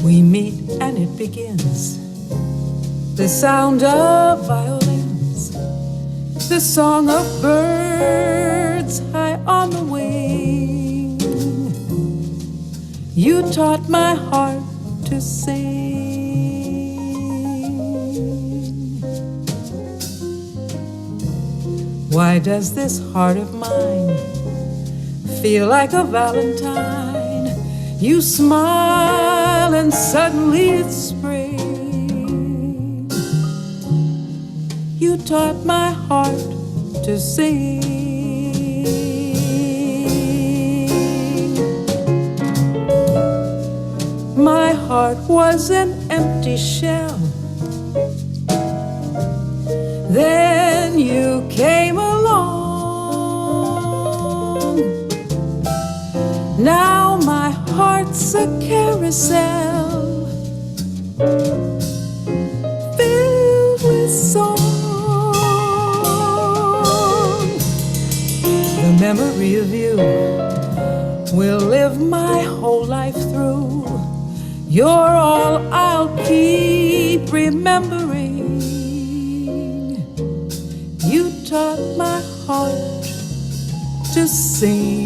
We meet and it begins. The sound of violins, the song of birds high on the wing. You taught my heart to sing. Why does this heart of mine feel like a valentine? You smile and suddenly it's spring. You taught my heart to sing. My heart was an empty shell. Then you came along. Now my heart's a carousel filled with song. The memory of you will live my whole life through. You're all I'll keep remembering. You taught my heart to sing.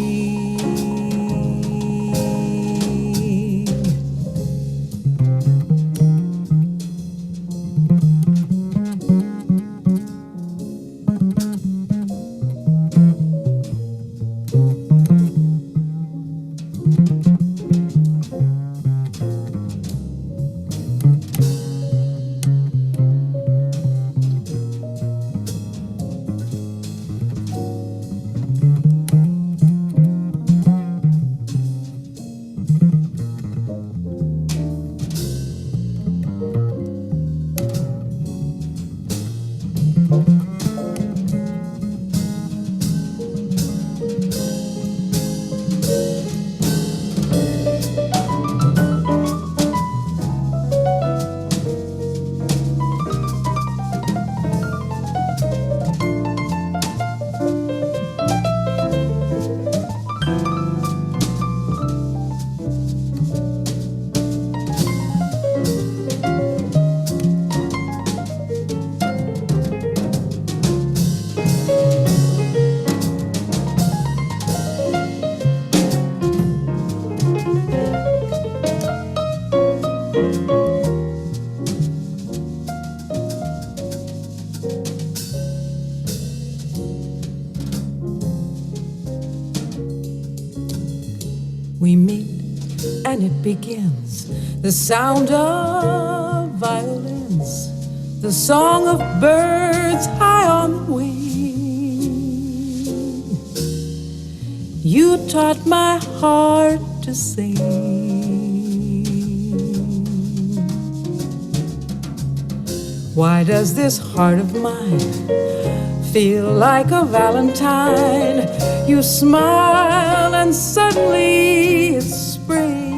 We meet and it begins. The sound of violins, the song of birds high on the wing. You taught my heart to sing. Why does this heart of mine feel like a valentine? You smile and suddenly it's spring.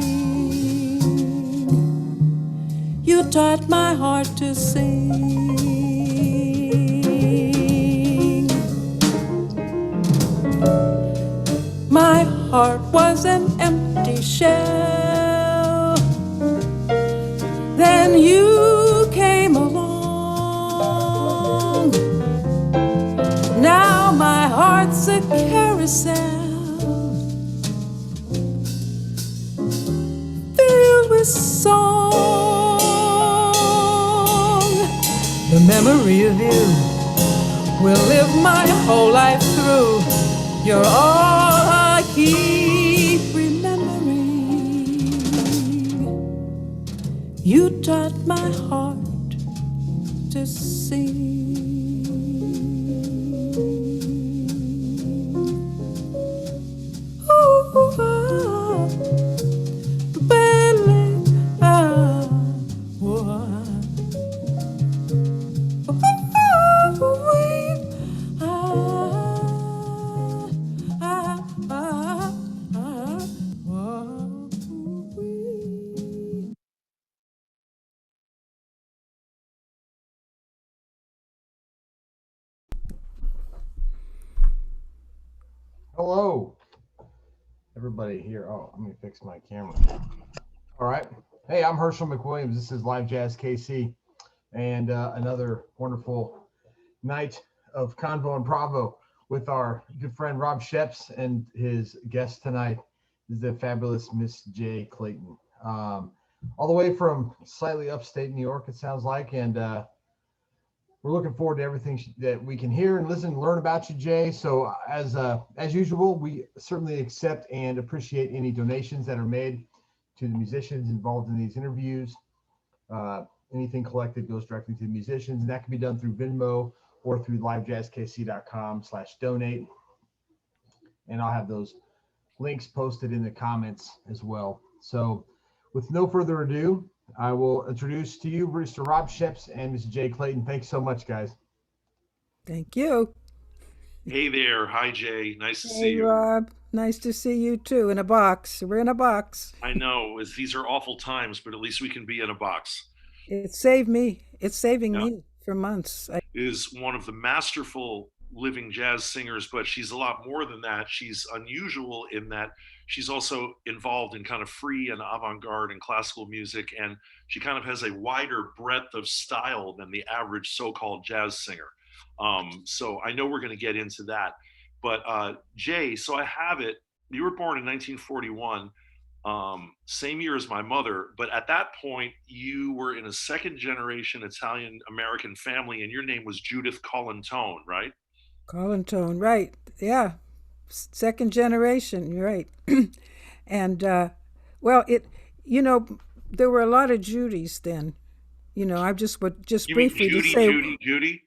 You taught my heart to sing. My heart was an empty shell. Then you came along. Now my heart's a carousel filled with song. The memory of you will live my whole life through. You're all I keep remembering. You taught my heart to sing. Hello, everybody here. Oh, let me fix my camera. All right. Hey, I'm Herschel McWilliams. This is Live Jazz KC, and another wonderful night of Convo Improvo with our good friend Rob Scheps and his guest tonight is the fabulous Miss Jay Clayton. All the way from slightly upstate New York, it sounds like, and we're looking forward to everything that we can hear and listen and learn about you, Jay. So, as usual, we certainly accept and appreciate any donations that are made to the musicians involved in these interviews. Uh, Anything collected goes directly to the musicians, and that can be done through Venmo or through livejazzkc.com/donate. And I'll have those links posted in the comments as well. So, with no further ado, I will introduce to you Mr. Rob Scheps and Mr. Jay Clayton. Thanks so much, guys. Thank you. Hey there. Hi, Jay. Nice to see Hey, you. Rob. Nice to see you too. In a box. We're in a box. I know these are awful times, but at least we can be in a box. It saved me. It's saving Yeah. me for months. Is one of the masterful living jazz singers, but she's a lot more than that. She's unusual in that she's also involved in kind of free and avant-garde and classical music, and she kind of has a wider breadth of style than the average so-called jazz singer. So I know we're going to get into that. But Jay, so I have it. You were born in 1941, same year as my mother. But at that point, you were in a second generation Italian American family, and your name was Judith Colantone, right? Colin Tone, right. Yeah. Second generation, you're right. And well, you know, there were a lot of Judys then. I just would just You mean briefly to Judy, say Judy, Judy?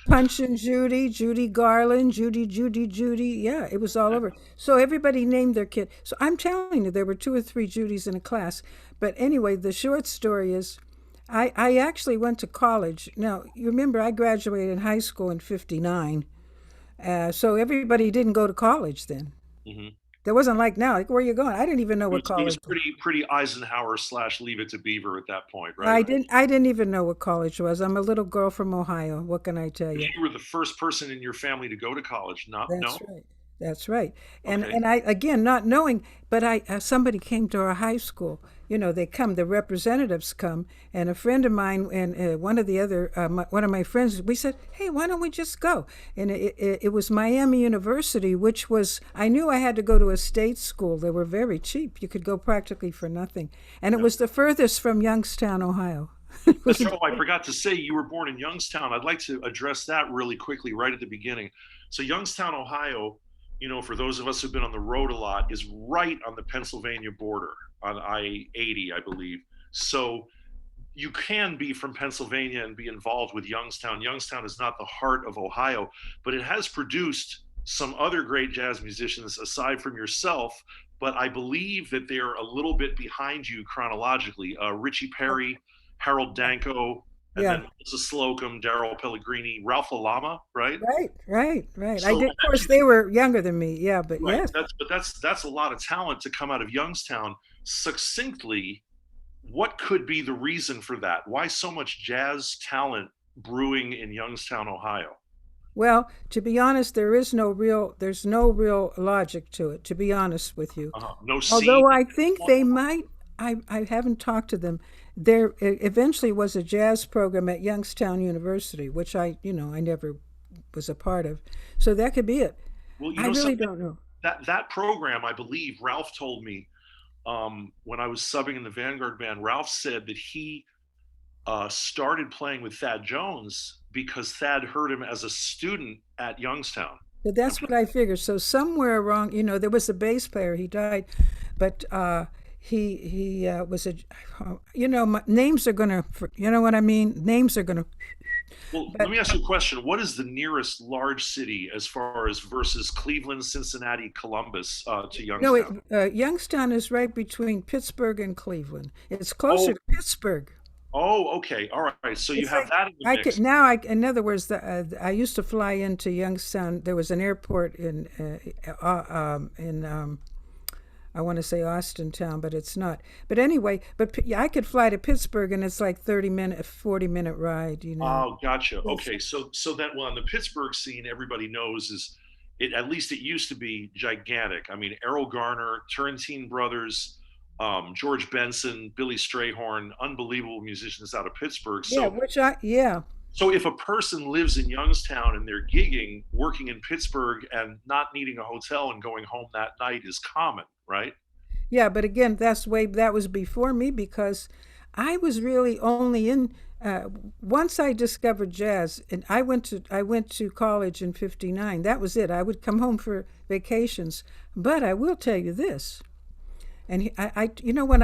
Punch and Judy, Judy Garland, Judy. Yeah, it was all over. So everybody named their kid. So I'm telling you, there were two or three Judys in a class. But anyway, the short story is I actually went to college. Now, you remember I graduated high school in 59. So everybody didn't go to college then. Hmm. There wasn't like now, like where are you going? I didn't even know It what was, it was college was. pretty Eisenhower slash Leave It to Beaver at that point, right? I didn't even know what college was. I'm a little girl from Ohio. What can I tell But you? you were the first person in your family to go to college. Not That's no. right. That's right. And Okay. and I again not knowing, but I somebody came to our high school. They come, the representatives come, and a friend of mine and one of the other one of my friends. We said, hey, why don't we just go? And it was Miami University, which was I knew I had to go to a state school. They were very cheap. You could go practically for nothing, and it Yeah. was the furthest from Youngstown, Ohio. It That's was right. Oh, I forgot to say you were born in Youngstown. I'd like to address that really quickly right at the beginning. So Youngstown, Ohio, for those of us who've been on the road a lot, is right on the Pennsylvania border on I-80, I believe. So you can be from Pennsylvania and be involved with Youngstown. Youngstown is not the heart of Ohio, but it has produced some other great jazz musicians aside from yourself. But I believe that they're a little bit behind you chronologically. Richie Perry, Harold Danko, and yeah. then Melissa Slocum, Daryl Pellegrini, Ralph LaLama, right? Right. I So did. Of course, they were younger than me. Yeah, but right, yes. that's a lot of talent to come out of Youngstown. Succinctly, what could be the reason for that? Why so much jazz talent brewing in Youngstown, Ohio? Well, to be honest, there's no real logic to it, to be honest with you. No scene. Although I think they might, I haven't talked to them. There eventually was a jazz program at Youngstown University, which I never was a part of. So that could be it. Well, I really something don't know. that program, I believe Ralph told me when I was subbing in the Vanguard band. Ralph said that he started playing with Thad Jones because Thad heard him as a student at Youngstown. But that's what I figured. So somewhere wrong, there was a bass player. He died, but he was a, names are gonna, you know what I mean. Names are gonna, Well, let but me ask you a question. What is the nearest large city as far as versus Cleveland, Cincinnati, Columbus to no, Youngstown? Youngstown is right between Pittsburgh and Cleveland. It's closer Oh, to Pittsburgh. okay. All right. So you It's have like that in the I could mix. now. In other words, I used to fly into Youngstown. There was an airport in I want to say Austintown, but it's not. But anyway, yeah, I could fly to Pittsburgh, and it's like 30-minute, 40-minute ride. Oh, gotcha. Yes. Okay. So that one, the Pittsburgh scene, everybody knows is it. At least it used to be gigantic. I mean, Errol Garner, Turrentine Brothers, George Benson, Billy Strayhorn, unbelievable musicians out of Pittsburgh. Yeah, So, yeah. so if a person lives in Youngstown and they're gigging, working in Pittsburgh, and not needing a hotel and going home that night is common, right? Yeah, but again, that was before me because I was really only in uh, once I discovered jazz, and I went to college in '59. That was it. I would come home for vacations, but I will tell you this. And when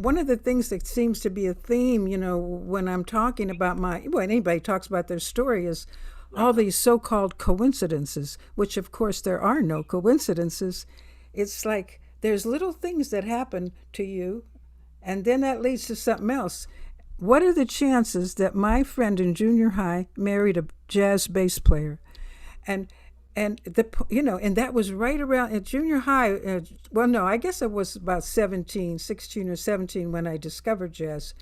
one of the things that seems to be a theme, when I'm talking about when anybody talks about their story is Right. all these so-called coincidences, which of course there are no coincidences. It's like there's little things that happen to you, and then that leads to something else. What are the chances that my friend in junior high married a jazz bass player? and and that was right around at junior high. Well, no, I guess I was about 17, 16 or 17 when I discovered jazz.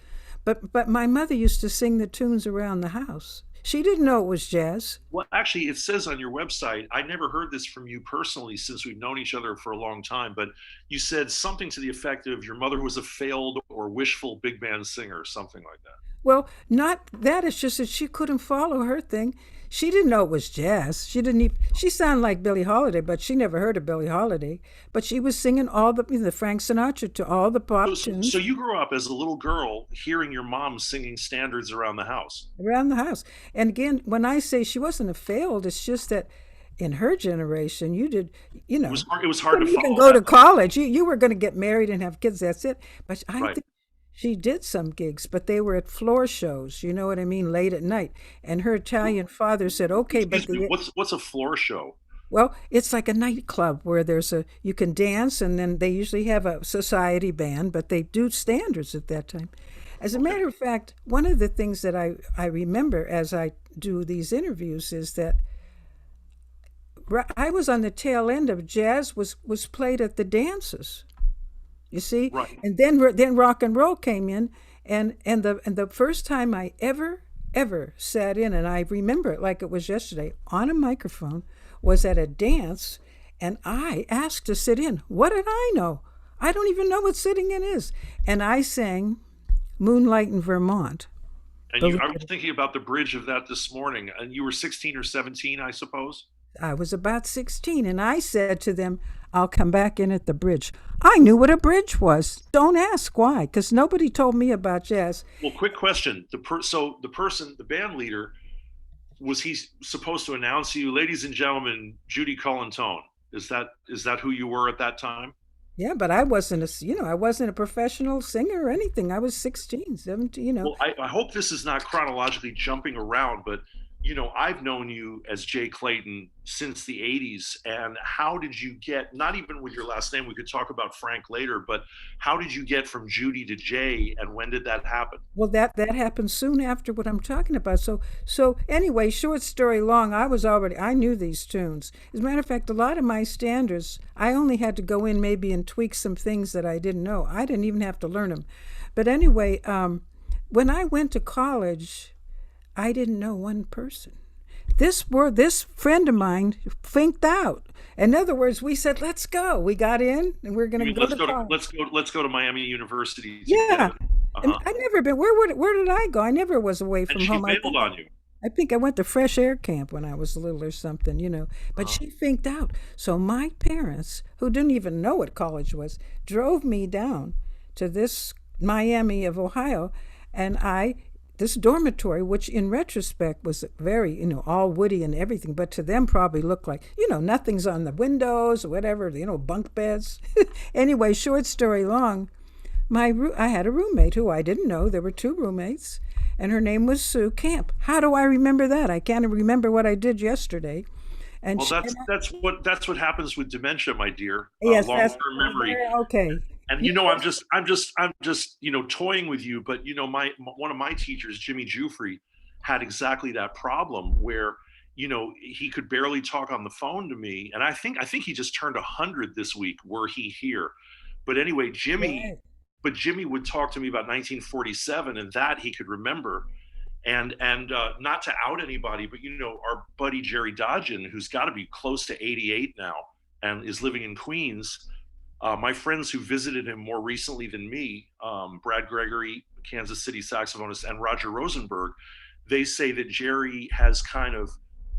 But my mother used to sing the tunes around the house. She didn't know it was jazz. Well, actually, it says on your website, I never heard this from you personally since we've known each other for a long time, but you said something to the effect of your mother was a failed or wishful big band singer, or something like that. Well, not that. It's just that she couldn't follow her thing. She didn't know it was jazz. She didn't even. She sounded like Billie Holiday, but she never heard of Billie Holiday. But she was singing all the Frank Sinatra to all the pop So tunes you grew up as a little girl hearing your mom singing standards around the house. around the house. And again, when I say she wasn't a failed, it's just that in her generation, you did, It was you hard to couldn't even follow go to that. college. You were going to get married and have kids. That's it. But I Right. think she did some gigs, but they were at floor shows. You know what I mean? Late at night. And her Italian father said, "Okay, but Excuse me, what's a floor show? well, it's like a nightclub where you can dance, and then they usually have a society band, but they do standards at that time." As a Okay. matter of fact, one of the things that I remember as I do these interviews is that I was on the tail end of jazz was played at the dances. You see, Right. and then rock and roll came in, and the first time I ever sat in, and I remember it like it was yesterday, on a microphone, was at a dance, and I asked to sit in. What did I know? I don't even know what sitting in is, and I sang "Moonlight in Vermont." And Believe I was it. thinking about the bridge of that this morning, and you were 16 or 17, I suppose. I was about 16, and I said to them, "I'll come back in at the bridge." I knew what a bridge was. Don't ask why, because nobody told me about jazz. Well, quick question. So the person, the band leader, was he supposed to announce to you, ladies and gentlemen, Judy Cullen-Tone? Is that who you were at that time? Yeah, but I wasn't a professional singer or anything. I was 16, 17. Well, I hope this is not chronologically jumping around, but I've known you as Jay Clayton since the 80s. And how did you get, not even with your last name, we could talk about Frank later, but how did you get from Judy to Jay, and when did that happen? Well, that happened soon after what I'm talking about. So anyway, short story long, I knew these tunes. As a matter of fact, a lot of my standards, I only had to go in maybe and tweak some things that I didn't know. I didn't even have to learn them. But anyway, when I went to college, I didn't know one person. This friend of mine finked out. In other words, we said, "Let's go." We got in, and we're You going to mean go to college. let's go to Miami University Yeah, together. and Uh-huh. I never been. Where did I go? I never was away And from she home. bailed on you. I think I went to fresh air camp when I was little or something. But Uh-huh. she finked out. So my parents, who didn't even know what college was, drove me down to this Miami of Ohio, and this dormitory, which in retrospect was very, all woody and everything, but to them probably looked like, nothing's on the windows or whatever, bunk beds. Anyway, short story long, I had a roommate who I didn't know. There were two roommates, and her name was Sue Camp. How do I remember that? I can't remember what I did yesterday. And Well, she, that's what happens with dementia, my dear. yes, that's Long-term memory. okay. And I'm just toying with you, but one of my teachers, Jimmy Jufrey, had exactly that problem where he could barely talk on the phone to me, and I think he just turned 100 this week were he here. But anyway, Right. Jimmy would talk to me about 1947, and that he could remember. And not to out anybody, but our buddy Jerry Dodgen, who's got to be close to 88 now and is living in Queens, My friends who visited him more recently than me, Brad Gregory, Kansas City saxophonist, and Roger Rosenberg, they say that Jerry has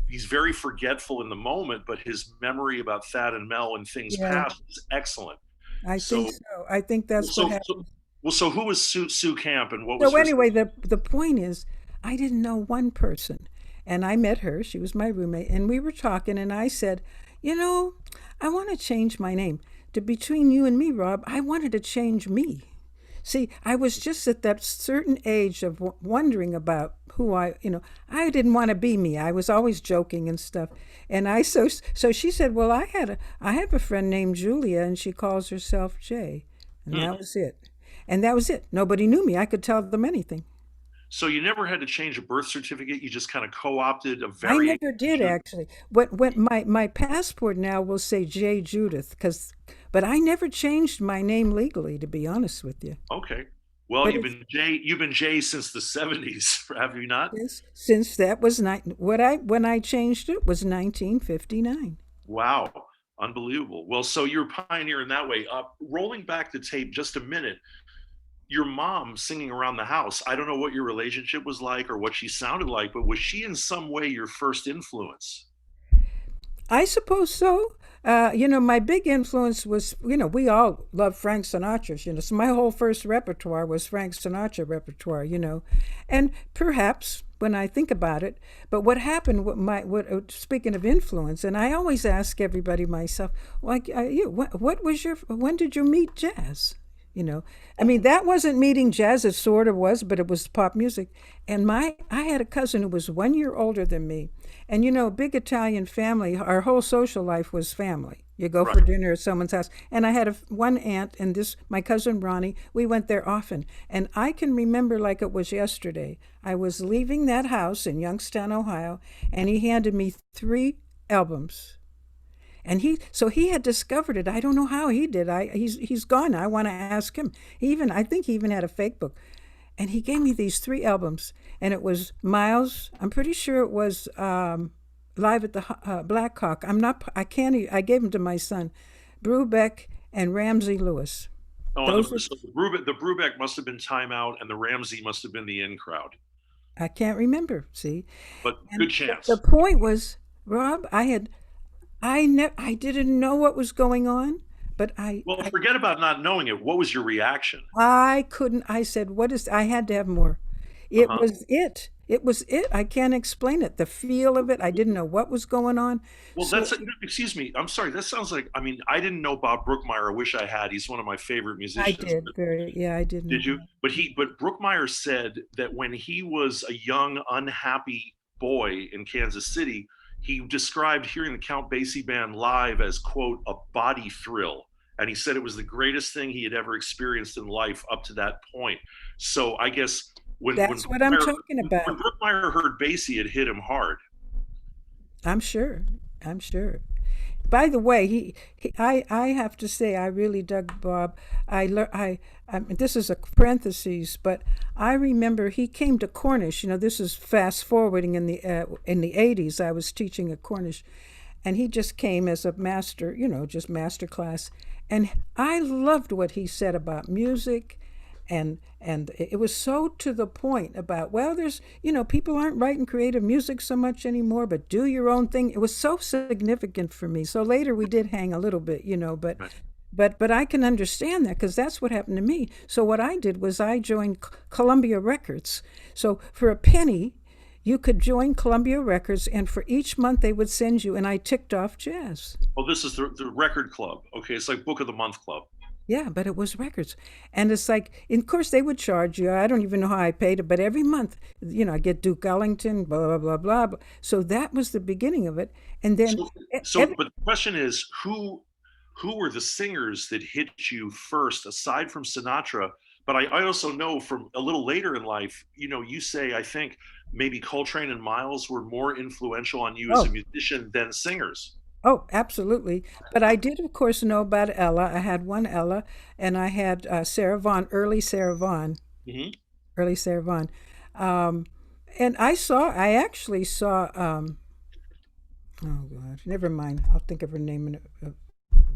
he's very forgetful in the moment, but his memory about Thad and Mel and things Yeah, past is excellent. I think So, so. I think that's what so, so, happened. so who was Sue Camp and what was So her? anyway, the point is, I didn't know one person, and I met her. She was my roommate, and we were talking, and I said, you know, I want to change my name. To between you and me, Rob, I wanted to change me. See, I was just at that certain age of wondering about who I didn't want to be me. I was always joking and stuff. And so she said, "Well, I have a friend named Julia and she calls herself Jay." And Hmm. that was it. And that was it. Nobody knew me. I could tell them anything. So you never had to change a birth certificate. You just kind of co-opted a I variation. never did actually. What my passport now will say J Judith but I never changed my name legally, to be honest with you. Okay. Well, But you've it's been Jay. You've been Jay since the '70s, have you not? since that was what I when I changed it was 1959. Wow, unbelievable. Well, so you're a pioneer in that way. Rolling back the tape just a minute, your mom singing around the house. I don't know what your relationship was like or what she sounded like, but was she in some way your first influence? I suppose so. My big influence was, we all love Frank Sinatra, so my whole first repertoire was Frank Sinatra repertoire. And perhaps when I think about it, but what happened, speaking of influence, and I always ask everybody myself, like, when did you meet jazz? I mean, that wasn't meeting jazz, it sort of was, but it was pop music. And I had a cousin who was 1 year older than me. And big Italian family, our whole social life was family. You go for Right. dinner at someone's house. And I had one aunt, and my cousin Ronnie, we went there often. And I can remember like it was yesterday. I was leaving that house in Youngstown, Ohio, and he handed me 3 albums. And he had discovered it. I don't know how he did. He's gone. I want to ask him. I think he even had a fake book. And he gave me these 3 albums, and it was Miles. I'm pretty sure it was Live at the Black Hawk. I'm not. I can't. I gave them to my son, Brubeck and Ramsey Lewis. Oh, and Those were. so the Brubeck must have been timeout, and the Ramsey must have been the in crowd. I can't remember. See, But and good the chance. point was, Rob, I didn't know what was going on, but Well, forget about not knowing it. What was your reaction? I couldn't. I said, "What is?" I had to have more. It Uh-huh. was it. It was it. I can't explain it. The feel of it. I didn't know what was going on. Well, So excuse me. I'm sorry. That sounds like, I mean, I didn't know Bob Brookmeyer. I wish I had. He's one of my favorite I musicians. did very. Yeah, I did know Did you? that. But Brookmeyer said that when he was a young, unhappy boy in Kansas City, he described hearing the Count Basie band live as, quote, a body thrill. And he said it was the greatest thing he had ever experienced in life up to that point. So I guess That's what I'm talking When about. Brookmeyer heard Basie, it hit him hard. I'm sure. I'm sure. By the way, I have to say I really dug Bob. This is a parentheses, but I remember he came to Cornish. This is fast forwarding in the 80s. I was teaching at Cornish, and he just came as a master, just master class, and I loved what he said about music and it was so to the point about, well, there's people aren't writing creative music so much anymore, but do your own thing. It was so significant for me. So later we did hang a little bit, but Right. but I can understand that because that's what happened to me. So what I did was I joined Columbia Records. So for a penny you could join Columbia Records, and for each month they would send you, and I ticked off jazz. Oh, this is the record club. Okay, it's like Book of the Month club. Yeah, but it was records. And it's like, of course, they would charge you. I don't even know how I paid it, but every month, I get Duke Ellington, blah, blah, blah, blah. So that was the beginning of it. And then, So, every, but the question is, who were the singers that hit you first, aside from Sinatra? But I also know from a little later in life, you say, I think maybe Coltrane and Miles were more influential on you as a oh, musician than singers. oh, absolutely. But I did, of course, know about Ella. I had one Ella, and I had Sarah Vaughan, Hmm. early Sarah Vaughan. Um, and I actually saw, oh God, never mind. I'll think of her name in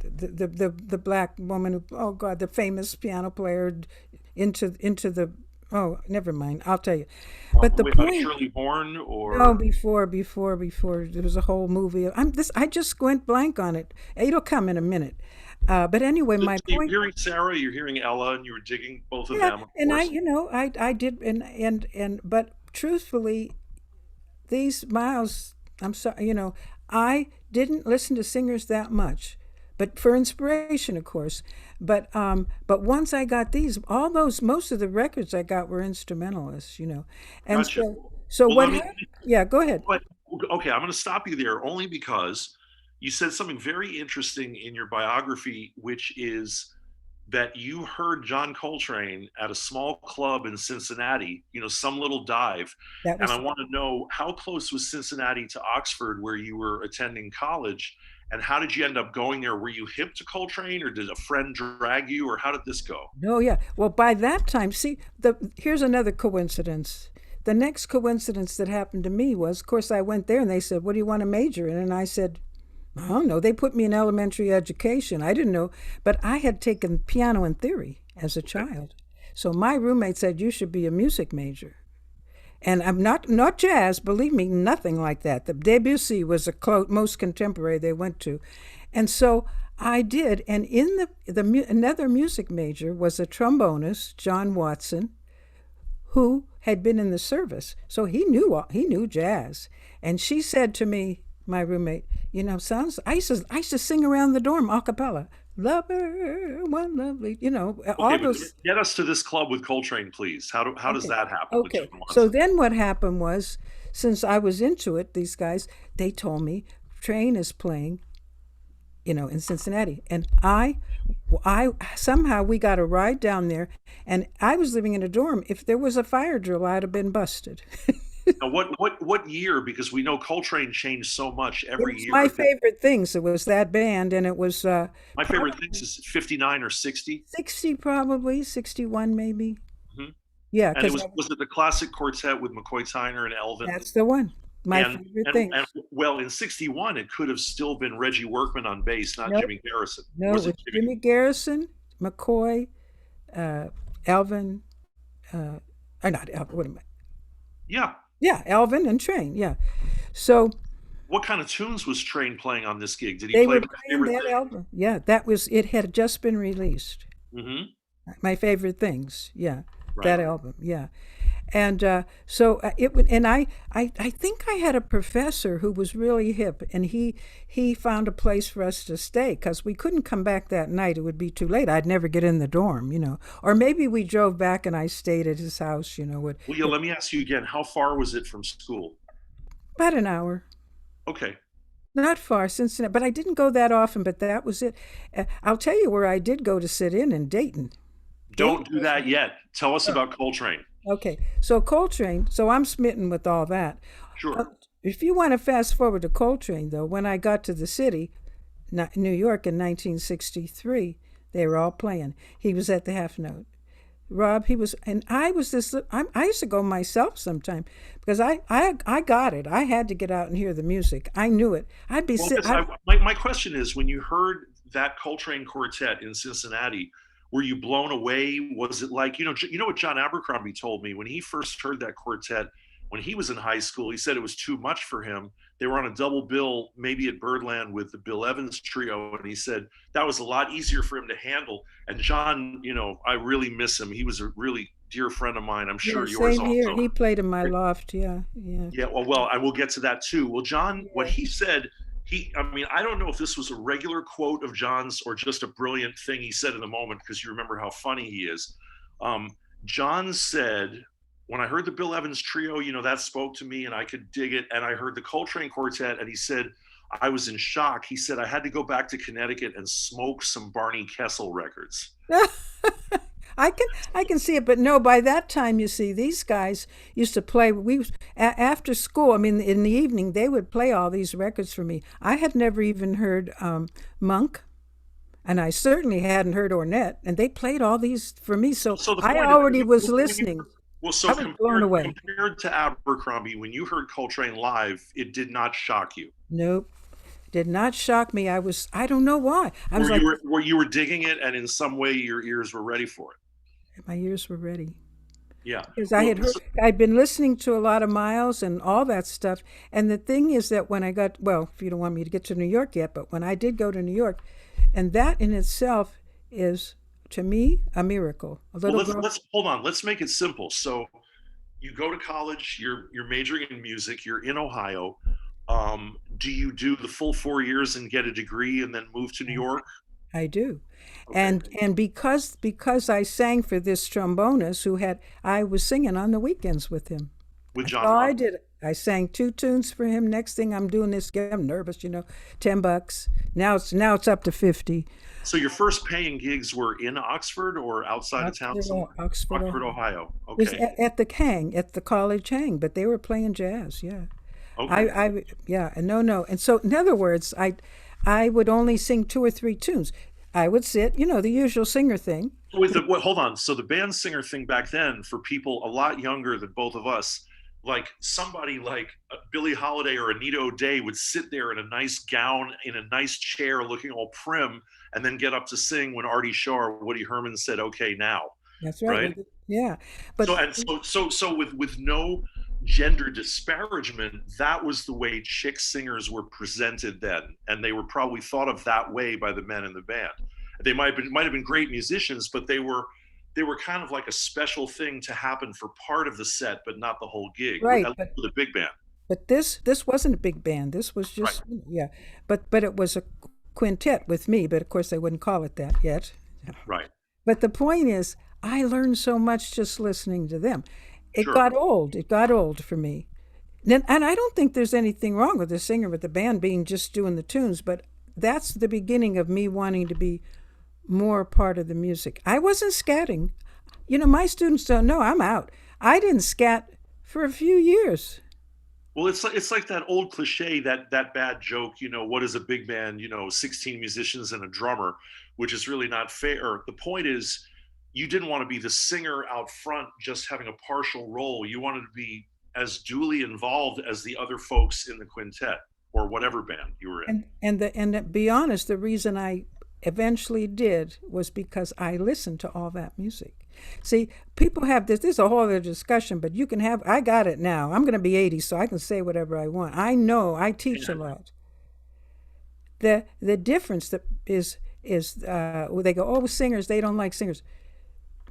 the black woman who, oh God, the famous piano player into the, oh, never mind, I'll tell you. But the point, Shirley Horn no, or before there was a whole movie. I just went blank on it. It'll come in a minute. But anyway, so my you're point. hearing Sarah, you're hearing Ella, and you were digging both of Yeah, them, of and course. I did, but truthfully, these Miles, I'm sorry, I didn't listen to singers that much, but for inspiration, of course. But once I got these, all those, most of the records I got were instrumentalists. And Gotcha. so Well, what happened? Yeah, go ahead. but okay, I'm going to stop you there only because you said something very interesting in your biography, which is that you heard John Coltrane at a small club in Cincinnati, some little dive. That And was I want to know, how close was Cincinnati to Oxford, where you were attending college? And how did you end up going there? Were you hip to Coltrane, or did a friend drag you, or how did this go? no, yeah. Well, by that time, see, here's another coincidence. The next coincidence that happened to me was, of course, I went there and they said, "What do you want to major in?" And I said, I don't know. They put me in elementary education. I didn't know, but I had taken piano and theory as a child. So my roommate said, "You should be a music major." And I'm not jazz, believe me, nothing like that. The Debussy was the most contemporary they went to. And so I did. And in another music major was a trombonist, John Watson, who had been in the service. So he knew jazz. And she said to me, my roommate, sounds. I used to sing around the dorm a cappella. Lover, one lovely, all Okay, but those. get us to this club with Coltrane, please. How does Okay. that happen with John Okay. So Watson? then what happened was, since I was into it, these guys, they told me Train is playing, in Cincinnati. And I somehow we got a ride down there, and I was living in a dorm. If there was a fire drill, I'd have been busted. Now, what year? Because we know Coltrane changed so much It every was year. my favorite things. It was that band, and it was My favorite things is 59 or 60. 60, probably 61, maybe. Mhm. Yeah, And it because was it the classic quartet with McCoy Tyner and Elvin? that's the one. My And favorite things. well, in 61, it could have still been Reggie Workman on bass, not Nope. Jimmy Garrison. No, it Was was it Jimmy? Jimmy Garrison, McCoy, Elvin, or not Elvin. What am I? Yeah. Yeah, Elvin and Train. Yeah. So What kind of tunes was Train playing on this gig? Did he they play were My playing Favorite that Thing? album. Yeah, it had just been released. Hmm. My favorite things. Yeah, Right. that album. Yeah. And I think I had a professor who was really hip, and he found a place for us to stay because we couldn't come back that night. It would be too late. I'd never get in the dorm. Or maybe we drove back and I stayed at his house. Well, yeah, let me ask you again. How far was it from school? About an hour. Okay. Not far, Cincinnati, but I didn't go that often. But that was it. I'll tell you where I did go to sit in Dayton. Don't do that yet. Tell us about Coltrane. Okay, so Coltrane. So I'm smitten with all that. Uh, Sure. If you want to fast forward to Coltrane, though, when I got to the city, New York in 1963, they were all playing. He was at the half note. Rob, he was, and I was this. I used to go myself sometime because I got it. I had to get out and hear the music. I knew it. I'd be Well, sitting. my question is, when you heard that Coltrane quartet in Cincinnati, were you blown away? Was it like, what John Abercrombie told me when he first heard that quartet when he was in high school? He said it was too much for him. They were on a double bill, maybe at Birdland with the Bill Evans trio, and he said that was a lot easier for him to handle. And John, I really miss him. He was a really dear friend of mine. I'm Yeah, sure yours same here. also. He played in my loft. Yeah, yeah. Yeah, well, I will get to that too. Well, John, what Yeah. he said, I don't know if this was a regular quote of John's or just a brilliant thing he said in the moment, because you remember how funny he is. John said, when I heard the Bill Evans trio, that spoke to me and I could dig it. And I heard the Coltrane quartet, and he said, I was in shock. He said, I had to go back to Connecticut and smoke some Barney Kessel records. I can see it, but no. By that time, you see, these guys used to play. After school. I mean, in the evening, they would play all these records for me. I had never even heard Monk, and I certainly hadn't heard Ornette, and they played all these for me. So So the I point already is, was listening. well, so I was blown away. compared to Abercrombie, when you heard Coltrane live, it did not shock you. Nope. did not shock me. I don't know why. I was like, Were you were digging it, and in some way your ears were ready for it? my ears were ready. Yeah. Because Well, I'd been listening to a lot of Miles and all that stuff. And the thing is that when I got, well, if you don't want me to get to New York yet, but when I did go to New York, and that in itself is, to me, a miracle. A well, little girl. let's hold on. Let's make it simple. So you go to college. You're majoring in music. You're in Ohio. Do you do the full 4 years and get a degree and then move to New York? I do. Okay. And because I sang for this trombonist I was singing on the weekends with him. With That's John all I Robb. did. I sang 2 tunes for him. Next thing I'm doing this, I'm nervous, $10. Now it's up to 50. So your first paying gigs were in Oxford or outside of town somewhere? Oxford, Oxford, Ohio. Ohio. It was Okay. at the college hang, but they were playing jazz. Yeah, Okay. yeah, and no, and so in other words, I would only sing 2 or 3 tunes. I would sit, the usual singer thing. Hold on. So the band singer thing back then, for people a lot younger than both of us, like somebody like Billie Holiday or Anita O'Day would sit there in a nice gown in a nice chair, looking all prim, and then get up to sing when Artie Shaw or Woody Herman said, "Okay, now." That's right. Right. Yeah, So but and so with no gender disparagement, that was the way chick singers were presented then, and they were probably thought of that way by the men in the band. They might have been great musicians, but they were kind of like a special thing to happen for part of the set, but not the whole gig. right, At least with a big band. but this wasn't a big band. This was Right. just yeah, but it was a quintet with me. But of course, they wouldn't call it that yet. Right. But the point is, I learned so much just listening to them. It Sure. got old. It got old for me. And I don't think there's anything wrong with the singer, with the band being just doing the tunes, but that's the beginning of me wanting to be more part of the music. I wasn't scatting. My students don't know I'm out. I didn't scat for a few years. Well, it's like that old cliche, that bad joke, what is a big band, 16 musicians and a drummer, which is really not fair. The point is, you didn't want to be the singer out front just having a partial role. You wanted to be as duly involved as the other folks in the quintet or whatever band you were in. And to be honest, the reason I eventually did was because I listened to all that music. See, people have this. This is a whole other discussion, but you can have. I got it now. I'm going to be 80, so I can say whatever I want. I know. I teach a lot. The difference that is they go, oh, singers, they don't like singers.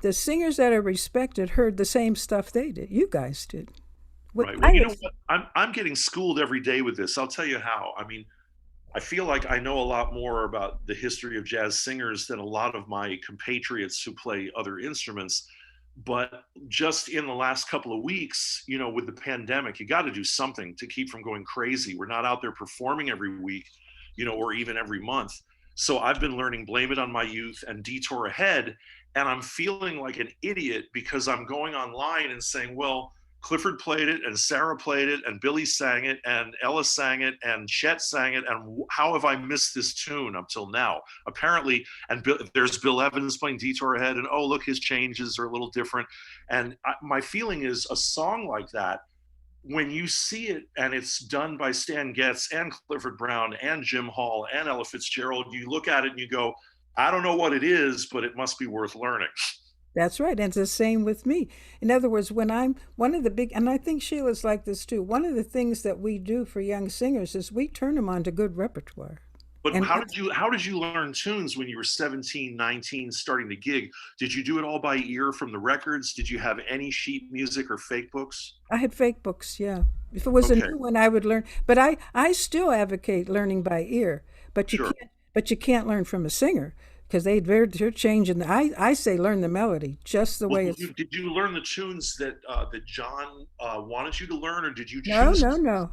The singers that are respected heard the same stuff they did. You guys did. Right. Well, you know what? I'm getting schooled every day with this. I'll tell you how. I mean, I feel like I know a lot more about the history of jazz singers than a lot of my compatriots who play other instruments. But just in the last couple of weeks, with the pandemic, you got to do something to keep from going crazy. We're not out there performing every week, or even every month. So I've been learning Blame It on My Youth and Detour Ahead. And I'm feeling like an idiot because I'm going online and saying, well, Clifford played it and Sarah played it and Billy sang it and Ella sang it and Chet sang it, and how have I missed this tune up till now? Apparently, and there's Bill Evans playing Detour Ahead, and oh, look, his changes are a little different. And my feeling is a song like that, when you see it and it's done by Stan Getz and Clifford Brown and Jim Hall and Ella Fitzgerald, you look at it and you go, I don't know what it is, but it must be worth learning. That's right. And it's the same with me. In other words, when I'm one of the big, and I think Sheila's like this too, one of the things that we do for young singers is we turn them on to good repertoire. But And how did you learn tunes when you were 17, 19, starting to gig? Did you do it all by ear from the records? Did you have any sheet music or fake books? I had fake books, yeah. If it was a Okay, new one, I would learn. But I still advocate learning by ear. But sure. you can't learn from a singer because they're changing. I say learn the melody just the Well, way did it's. you learn the tunes that John wanted you to learn, or did you No, choose, no, no.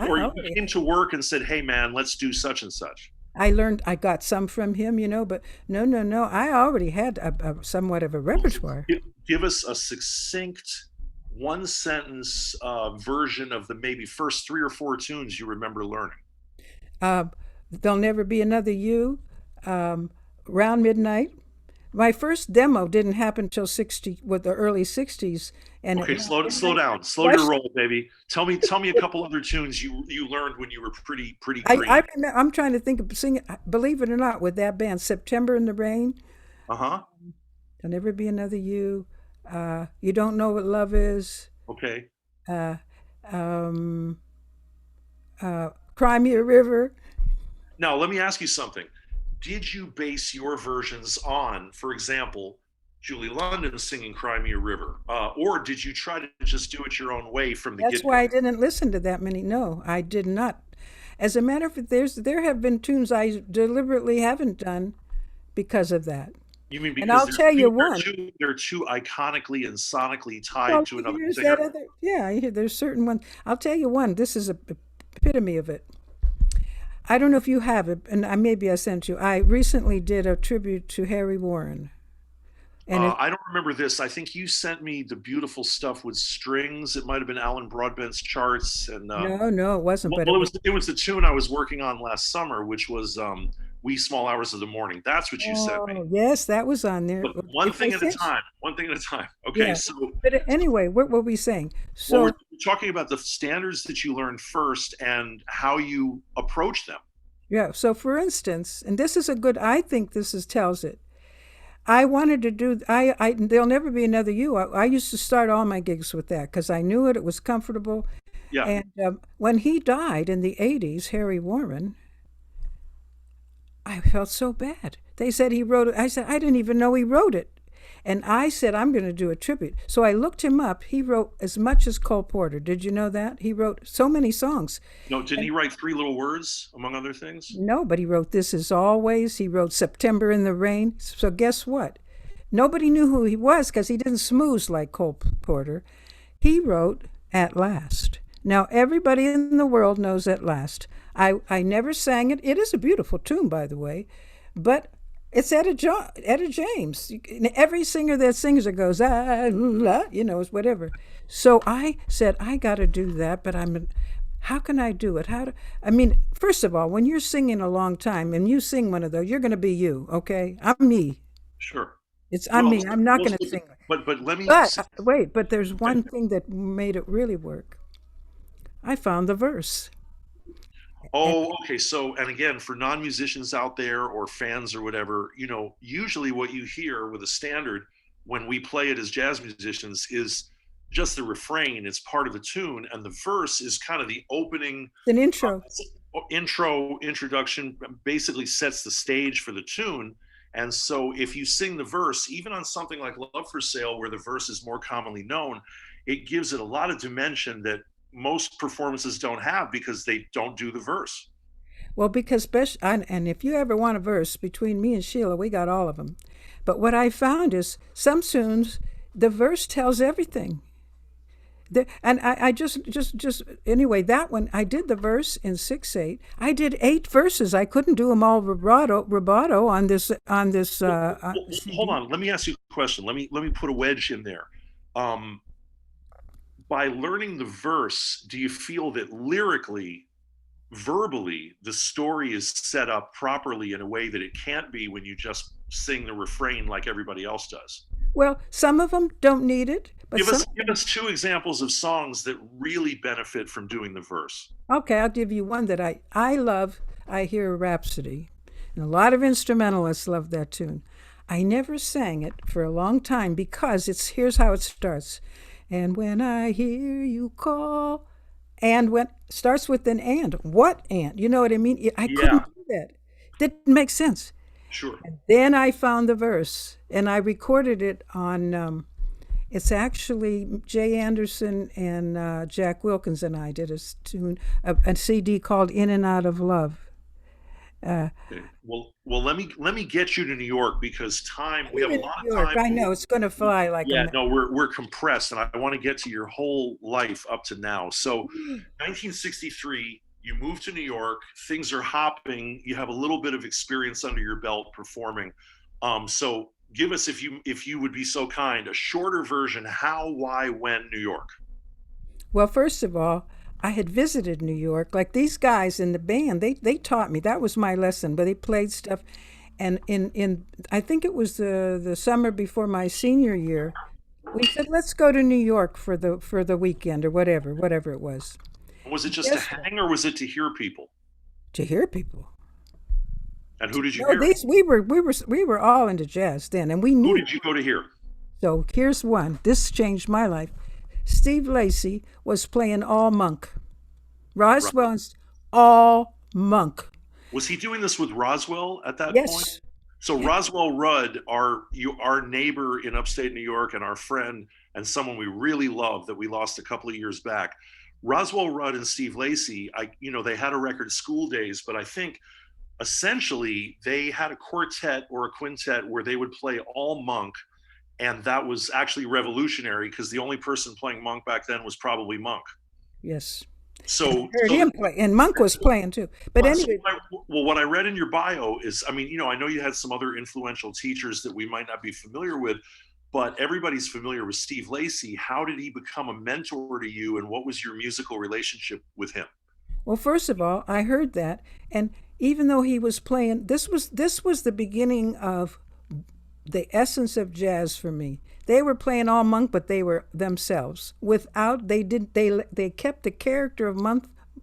or you came to work and said, "Hey, man, let's do such and such"? I learned. I got some from him, but no, no, no. I already had a somewhat of a repertoire. Give us a succinct one sentence version of the maybe first 3 or 4 tunes you remember learning. Uh, There'll never be another you. Round midnight. My first demo didn't happen till the early '60s, and Okay, slow down, slow Rush- your roll, baby. Tell me a couple other tunes you learned when you were pretty I green. I'm trying to think of singing. Believe it or not, with that band, September in the Rain, Uh-huh. There'll Never Be Another You, You Don't Know What Love Is, Okay. uh, um, Cry Me a River. Now, let me ask you something. Did you base your versions on, for example, Julie London singing Cry Me a River? Or did you try to just do it your own way from the That's why get-go? I didn't listen to that many. No, I did not. As a matter of fact, there have been tunes I deliberately haven't done because of that. You mean And because I'll tell you one. they're too iconically and sonically Well, tied to another here's that singer? other. Yeah, there's certain ones. I'll tell you one. This is a epitome of it. I don't know if you have it, and maybe I sent you. I recently did a tribute to Harry Warren, and I don't remember this. I think you sent me the beautiful stuff with strings. It might have been Alan Broadbent's charts, and no, it wasn't. But it was the tune I was working on last summer, which was "Wee Small Hours of the Morning." That's what you sent me. oh yes, that was on there. But one If I thing at a sent- time. One thing at a time. Okay, Yeah, so but anyway, what were we saying? well, So we're talking about the standards that you learned first and how you approach them. yeah, so for instance, and this is a good. I think tells it. I wanted to do. There'll never be another you. I used to start all my gigs with that because I knew it. It was comfortable. Yeah. And when he died in the '80s, Harry Warren, I felt so bad. They said he wrote it. I said, I didn't even know he wrote it. And I said, I'm going to do a tribute. So I looked him up. He wrote as much as Cole Porter. Did you know that? He wrote so many songs. No, didn't he write Three Little Words, among other things? No, but he wrote This Is Always. He wrote September in the Rain. So guess what? Nobody knew who he was because he didn't smooze like Cole Porter. He wrote At Last. Now, everybody in the world knows At Last. I never sang it. It is a beautiful tune, by the way. But it's Etta James. Every singer that sings it goes, it's whatever. So I said, I got to do that, but how can I do it? First of all, when you're singing a long time and you sing one of those, you're going to be you, okay? I'm me. Sure. I'm me. I'm not going to sing. But let me. But there's one thing that made it really work. I found the verse. Oh, okay. So, and again, for non-musicians out there or fans or whatever, usually what you hear with a standard when we play it as jazz musicians is just the refrain. It's part of the tune, and the verse is kind of the opening. An intro. Introduction basically sets the stage for the tune. And so if you sing the verse, even on something like Love for Sale, where the verse is more commonly known, it gives it a lot of dimension that most performances don't have because they don't do the verse. Well, because and if you ever want a verse, between me and Sheila, we got all of them. But what I found is some tunes, the verse tells everything. And I just anyway, that one, I did the verse in 6/8. I did 8 verses. I couldn't do them all rubato on this. Hold on, let me ask you a question. Let me put a wedge in there. By learning the verse, do you feel that lyrically, verbally, the story is set up properly in a way that it can't be when you just sing the refrain like everybody else does? Well, some of them don't need it. But give us 2 examples of songs that really benefit from doing the verse. Okay, I'll give you one that I love. I Hear a Rhapsody. And a lot of instrumentalists love that tune. I never sang it for a long time because here's how it starts. And when I hear you call, and when starts with an and. What and? You know what I mean? I couldn't do that. Didn't make sense. Sure. And then I found the verse, and I recorded it on. It's actually Jay Anderson and Jack Wilkins and I did a CD called "In and Out of Love." Okay. Well, let me get you to New York because we have a lot of time. I know it's going to fly like. Yeah, no, we're compressed, and I want to get to your whole life up to now. So, 1963, you move to New York. Things are hopping. You have a little bit of experience under your belt performing. So, give us, if you would be so kind, a shorter version. How, why, when New York? Well, first of all, I had visited New York. Like these guys in the band, they taught me. That was my lesson. But they played stuff. And in I think it was the summer before my senior year, we said let's go to New York for the weekend or whatever it was. Was it just to Guess what? hang, or was it to hear people? To hear people. And who did you No, hear? these we were all into jazz then, and we Who knew. did you go to hear? So here's one. This changed my life. Steve Lacy was playing all monk. Right. Roswell's all monk. Was he doing this with Roswell at that point? Yes. So Roswell Rudd, our neighbor in upstate New York and our friend and someone we really love that we lost a couple of years back. Roswell Rudd and Steve Lacy, they had a record School Days, but I think essentially they had a quartet or a quintet where they would play all monk, and that was actually revolutionary because the only person playing monk back then was probably Monk. Yes. And So, I heard so him play, and Monk was playing too. But well, so anyway, what I read in your bio is, I mean, I know you had some other influential teachers that we might not be familiar with, but everybody's familiar with Steve Lacy. How did he become a mentor to you, and what was your musical relationship with him? well, first of all, I heard that, and even though he was playing, this was the beginning of the essence of jazz for me. They were playing all monk, but they were themselves. Without they kept the character of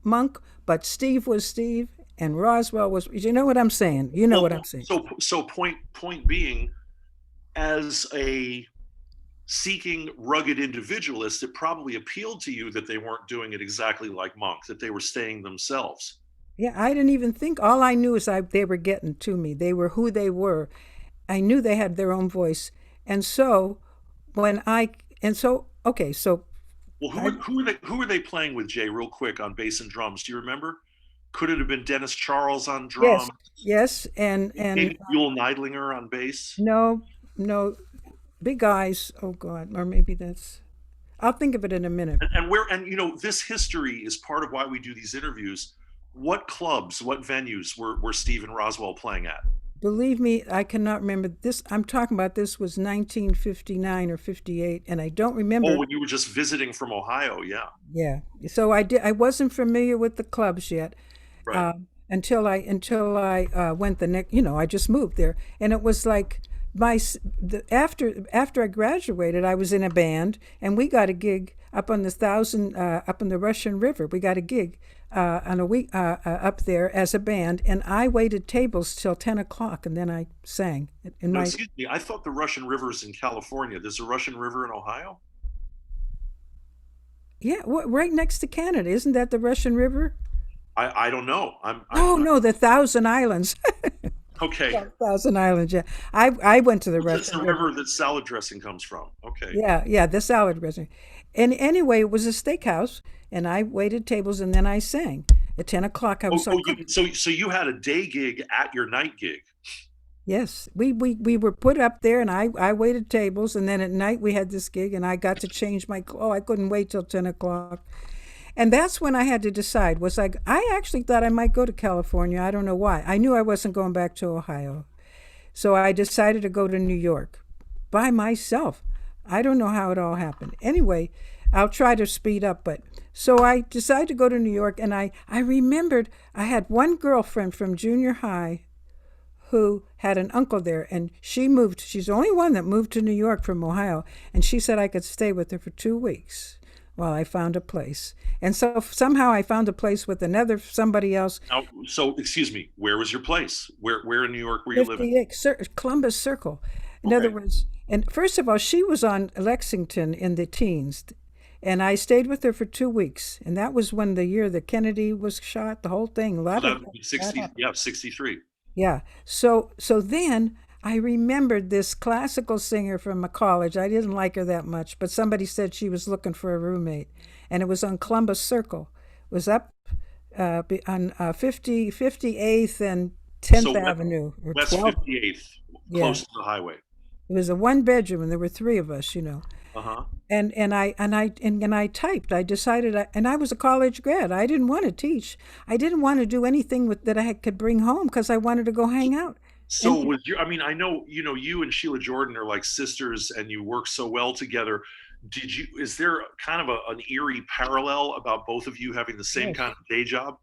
monk, but Steve was Steve and Roswell was. You know what I'm saying? You know Well, what I'm saying? so point being, as a seeking rugged individualist, it probably appealed to you that they weren't doing it exactly like Monk, that they were staying themselves. Yeah, I didn't even think. All I knew is they were getting to me. They were who they were. I knew they had their own voice, and so when I and so okay, so Well, I who were they playing with, Jay? Real quick, on bass and drums. Do you remember? Could it have been Dennis Charles on yes, drums? yes, and Maybe Buell Neidlinger on bass? no, no, big eyes. Oh God, or maybe that's. I'll think of it in a minute. And this history is part of why we do these interviews. What clubs, what venues were Steve and Roswell playing at? Believe me, I cannot remember this. I'm talking about this was 1959 or 58, and I don't Oh, remember. when you were just visiting from Ohio, yeah. Yeah, so I wasn't familiar with the clubs yet, Right. until I went the next. I just moved there, and it was like after I graduated, I was in a band, and we got a gig up on the up on the Russian River. We got a gig on a week up there as a band, and I waited tables till 10 o'clock, and then I sang in No, my. excuse me. I thought the Russian River is in California. There's a Russian River in Ohio? Yeah, right next to Canada, isn't that the Russian River? I don't know. Oh no, the Thousand Islands. Okay. Thousand Islands. Yeah, I went to the It's Russian the River. river that salad dressing comes from. Okay. Yeah, yeah, the salad dressing. And anyway, it was a steakhouse, and I waited tables, and then I sang. At 10 o'clock, I Oh, was like, so you had a day gig at your night gig. yes, we were put up there, and I waited tables, and then at night we had this gig, and I got to change my. Oh, I couldn't wait till 10 o'clock. And that's when I had to decide. Was like I actually thought I might go to California. I don't know why. I knew I wasn't going back to Ohio. So I decided to go to New York by myself. I don't know how it all happened. Anyway, I'll try to speed up, but so I decided to go to New York, and I remembered I had one girlfriend from junior high who had an uncle there, and she moved. She's the only one that moved to New York from Ohio, and she said I could stay with her for 2 weeks while I found a place. And so somehow I found a place with another somebody else. Now, so excuse me, where was your place? Where in New York were you living? 58 Columbus Circle. In other Okay. words, and first of all, she was on Lexington in the teens, and I stayed with her for 2 weeks, and that was when the year that Kennedy was shot, the whole thing. A So lot that of would be that 60, happened. yeah, 63. Yeah. So then I remembered this classical singer from a college. I didn't like her that much, but somebody said she was looking for a roommate, and it was on Columbus Circle. It was up on 58th and 10th So Avenue or West 12th. 58th, Yeah. close to the highway. It was a one bedroom, and there were three of us. Uh-huh. And I typed. I decided, and I was a college grad. I didn't want to teach. I didn't want to do anything that I could bring home because I wanted to go hang out. So And I mean, I know, you and Sheila Jordan are like sisters and you work so well together. Is there kind of an eerie parallel about both of you having the same yes, kind of day job?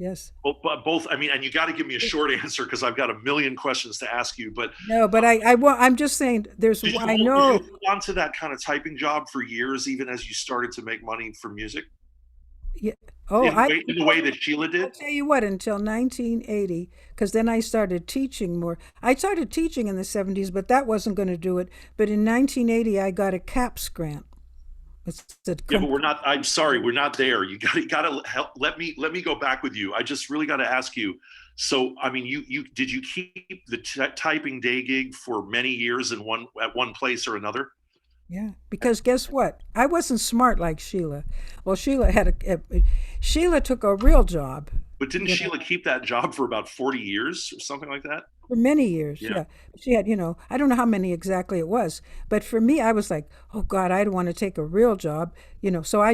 Yes. Well, but both, I mean, and you got to give me a short answer because I've got a million questions to ask you. But No, but I'm just saying there's, I did you know. hold on to that kind of typing job for years, even as you started to make money from music Yeah. Oh, in the way that Sheila I'll did? tell you what, until 1980, because then I started teaching more. I started teaching in the 70s, but that wasn't going to do it. But in 1980, I got a CAPS grant. It's a Yeah, but we're not. I'm sorry, we're not there. You got to help. Let me go back with you. I just really got to ask you. So, I mean, you did you keep the typing day gig for many years in one place or another? Yeah, because guess what? I wasn't smart like Sheila. Well, Sheila took a real job, But didn't you know, Sheila keep that job for about 40 years or something like that? for many years. Yeah. Yeah, she had, I don't know how many exactly it was, but for me, I was like, oh God, I don't want to take a real job, So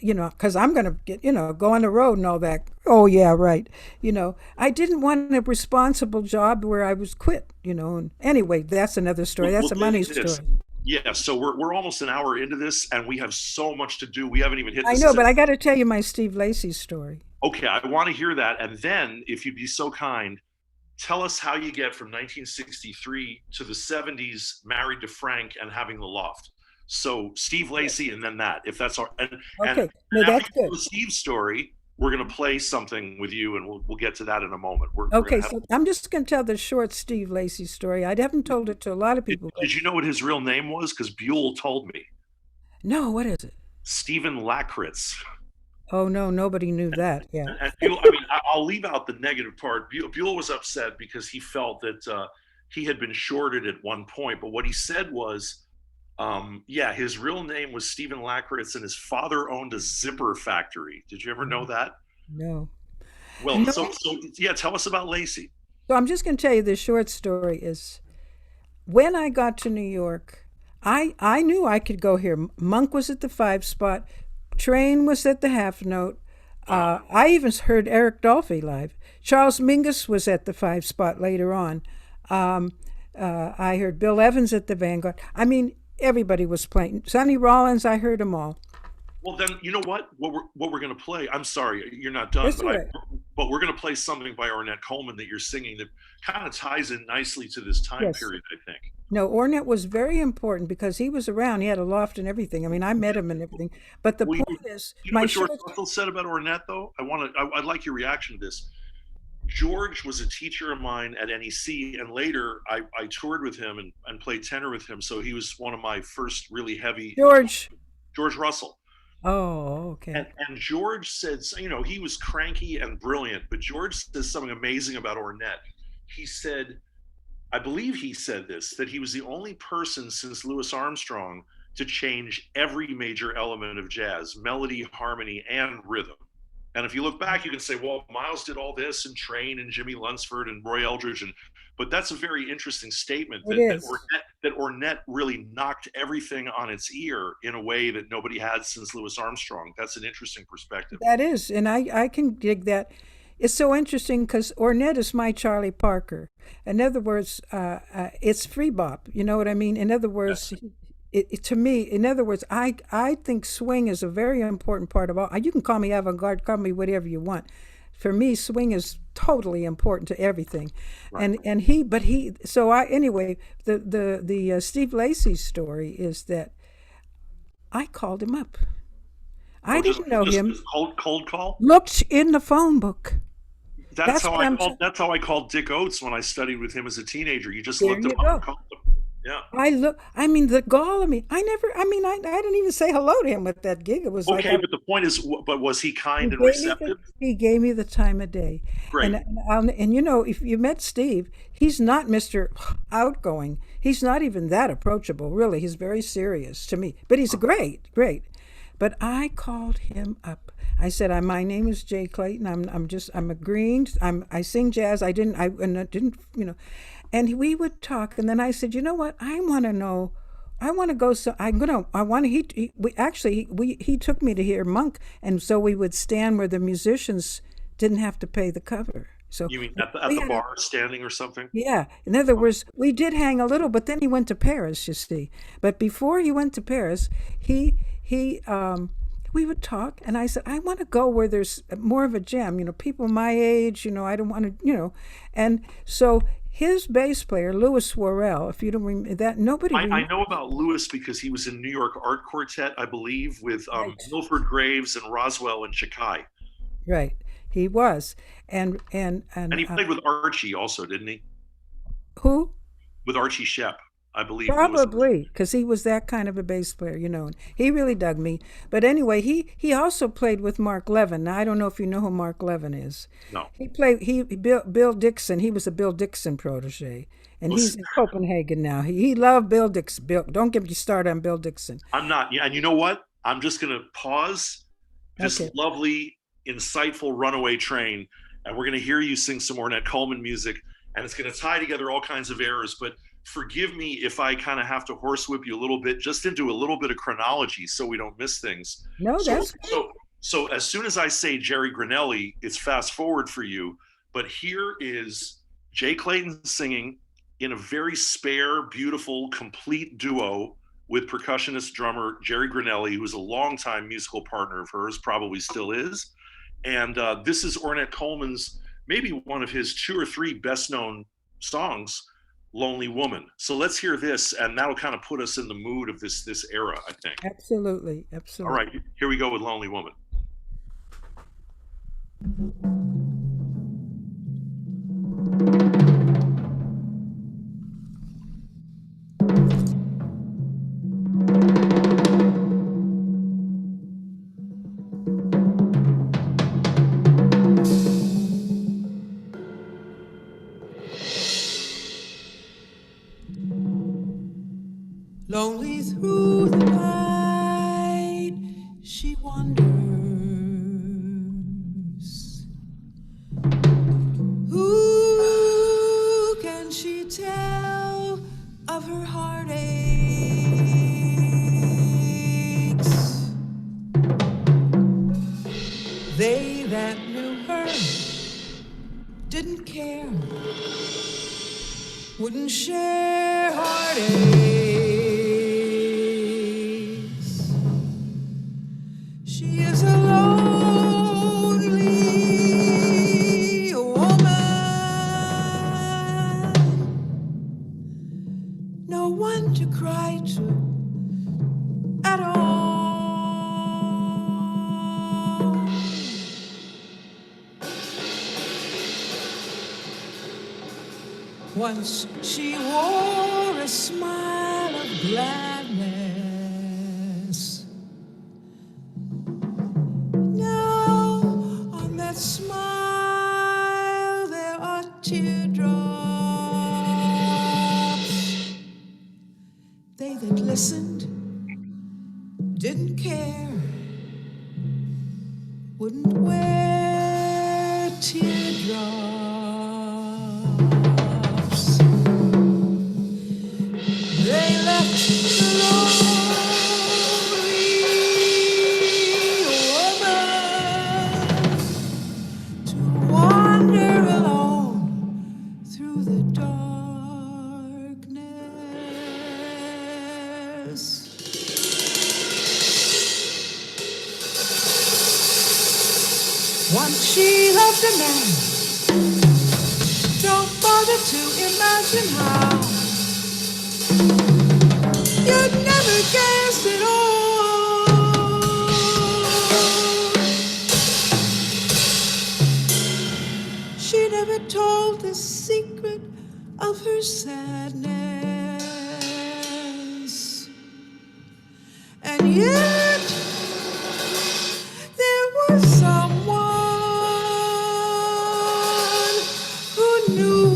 because I'm gonna get, go on the road and all that. Oh yeah, right. I didn't want a responsible job where I was quit. And anyway, that's another story. That's a money story. Yeah, so we're almost an hour into this, and we have so much to do. We haven't even hit I the know, but I got to tell you my Steve Lacy story. Okay, I want to hear that, and then, if you'd be so kind, tell us how you get from 1963 to the 70s, married to Frank and having the loft. So Steve Lacy, and then that, if that's all. Okay, no, that's after good. Steve's story, we're going to play something with you, and we'll get to that in a moment. Okay, so I'm just going to tell the short Steve Lacy story. I haven't told it to a lot of people. Did you know what his real name was? Because Buell told me. No, what is it? Stephen Lakritz. Oh no, nobody knew that. Yeah. And Buell, I mean, I'll leave out the negative part. Buell was upset because he felt that he had been shorted at one point. But what he said was, yeah, his real name was Stephen Lakritz, and his father owned a zipper factory. Did you ever know that? No. Well, No. so yeah, tell us about Lacy. So I'm just going to tell you the short story is when I got to New York, I knew I could go here. Monk was at the 5 spot, Train was at the half note. I even heard Eric Dolphy live. Charles Mingus was at the 5 spot later on. I heard Bill Evans at the Vanguard. I mean, everybody was playing. Sonny Rollins, I heard them all. Well, then you know what? What we're going to play? I'm sorry, you're not done, but we're going to play something by Ornette Coleman that you're singing that kind of ties in nicely to this time period, I think. No, Ornette was very important because he was around. He had a loft and everything. I mean, I met him and everything. But the point is, you know what George Russell said about Ornette, though? I'd like your reaction to this. George was a teacher of mine at NEC, and later I toured with him and played tenor with him. So he was one of my first really heavy. George Russell. Oh, okay. And George said, he was cranky and brilliant, but George says something amazing about Ornette. He said, I believe he said this, that he was the only person since Louis Armstrong to change every major element of jazz, melody, harmony, and rhythm. And if you look back, you can say, well, Miles did all this, and Train, and Jimmy Lunsford, and Roy Eldridge, but that's a very interesting statement that Ornette really knocked everything on its ear in a way that nobody had since Louis Armstrong. That's an interesting perspective. That is, and I can dig that. It's so interesting because Ornette is my Charlie Parker. In other words, it's free bop. You know what I mean? In other words, to me, in other words, I think swing is a very important part of all. You can call me avant-garde, call me whatever you want. For me, swing is totally important to everything. Right. Anyway, the Steve Lacy story is that I called him up. I didn't know him. Cold call? Looked in the phone book. That's how I called Dick Oates when I studied with him as a teenager. You just looked him up and called him. Yeah. The gall of me. I didn't even say hello to him with that gig. It was okay, but the point is, but was he kind and receptive? He gave me the time of day. Great. And if you met Steve, he's not Mr. Outgoing. He's not even that approachable, really. He's very serious to me. But he's great. But I called him up. I said, my name is Jay Clayton. I'm agreeing. I sing jazz. I didn't, and we would talk. And then I said, you know what? I want to know. I want to go. So he took me to hear Monk. And so we would stand where the musicians didn't have to pay the cover. So you mean at the bar standing or something? Yeah. In other words, we did hang a little, but then he went to Paris, you see. But before he went to Paris, we would talk, and I said, I want to go where there's more of a jam, people my age, I don't want to, and so his bass player, Louis Worrell, if you don't remember that, nobody. I know about Louis because he was in New York Art Quartet, I believe, with Right. Milford Graves and Roswell and Chakai. Right, he was, and And he played with Archie also, didn't he? who? With Archie Shepp, I believe. Louis. Probably, because he was that kind of a bass player, and he really dug me. But anyway, he also played with Mark Levin. Now I don't know if you know who Mark Levin is. No. Bill Dixon. He was a Bill Dixon protege, and he's in Copenhagen now. He loved Bill Dixon. Don't get me started on Bill Dixon. I'm not. Yeah, and you know what? I'm just going to pause this lovely, insightful Runaway Train, and we're going to hear you sing some Ornette Coleman music, and it's going to tie together all kinds of eras, but forgive me if I kind of have to horsewhip you a little bit, just into a little bit of chronology so we don't miss things. No, that's good. So as soon as I say Jerry Granelli, it's fast forward for you. But here is Jay Clayton singing in a very spare, beautiful, complete duo with percussionist drummer Jerry Granelli, who's a longtime musical partner of hers, probably still is. And this is Ornette Coleman's, maybe one of his 2 or 3 best known songs, Lonely Woman. So let's hear this, and that'll kind of put us in the mood of this era, I think. Absolutely. All right, here we go with Lonely Woman. Lonely through the night, she wanders. Who can she tell of her heartaches? They that knew her didn't care, wouldn't share heartaches. She is a lonely woman, no one to cry to at all. Once she wore a smile of gladness. Now on that smile there are teardrops. They that listened didn't care, wouldn't wear teardrops. They left the lonely woman to wander alone through the darkness. Once she loved a man, don't bother to imagine how. You'd never guess it all. She never told the secret of her sadness. And yet there was someone who knew.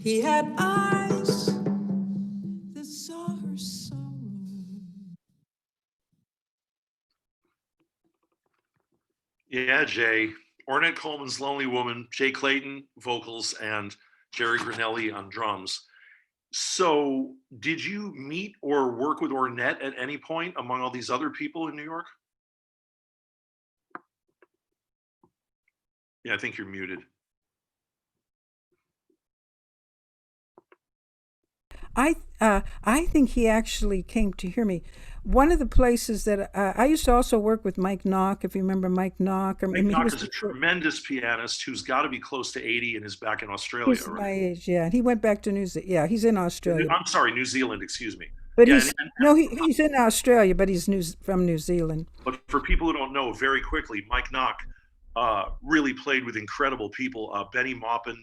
He had eyes that saw her sorrow. Yeah, Jay. Ornette Coleman's Lonely Woman, Jay Clayton, vocals, and Jerry Granelli on drums. So, did you meet or work with Ornette at any point among all these other people in New York? Yeah, I think you're muted. I think he actually came to hear me. One of the places that I used to also work with Mike Knock, if you remember Mike Knock. Mike Knock is a tremendous pianist who's got to be close to 80 and is back in Australia. He's my age, yeah. He went back to New Zealand. Yeah, he's in Australia. I'm sorry, New Zealand, excuse me. But yeah, he's in Australia, but he's from New Zealand. But for people who don't know, very quickly, Mike Knock really played with incredible people. Benny Maupin,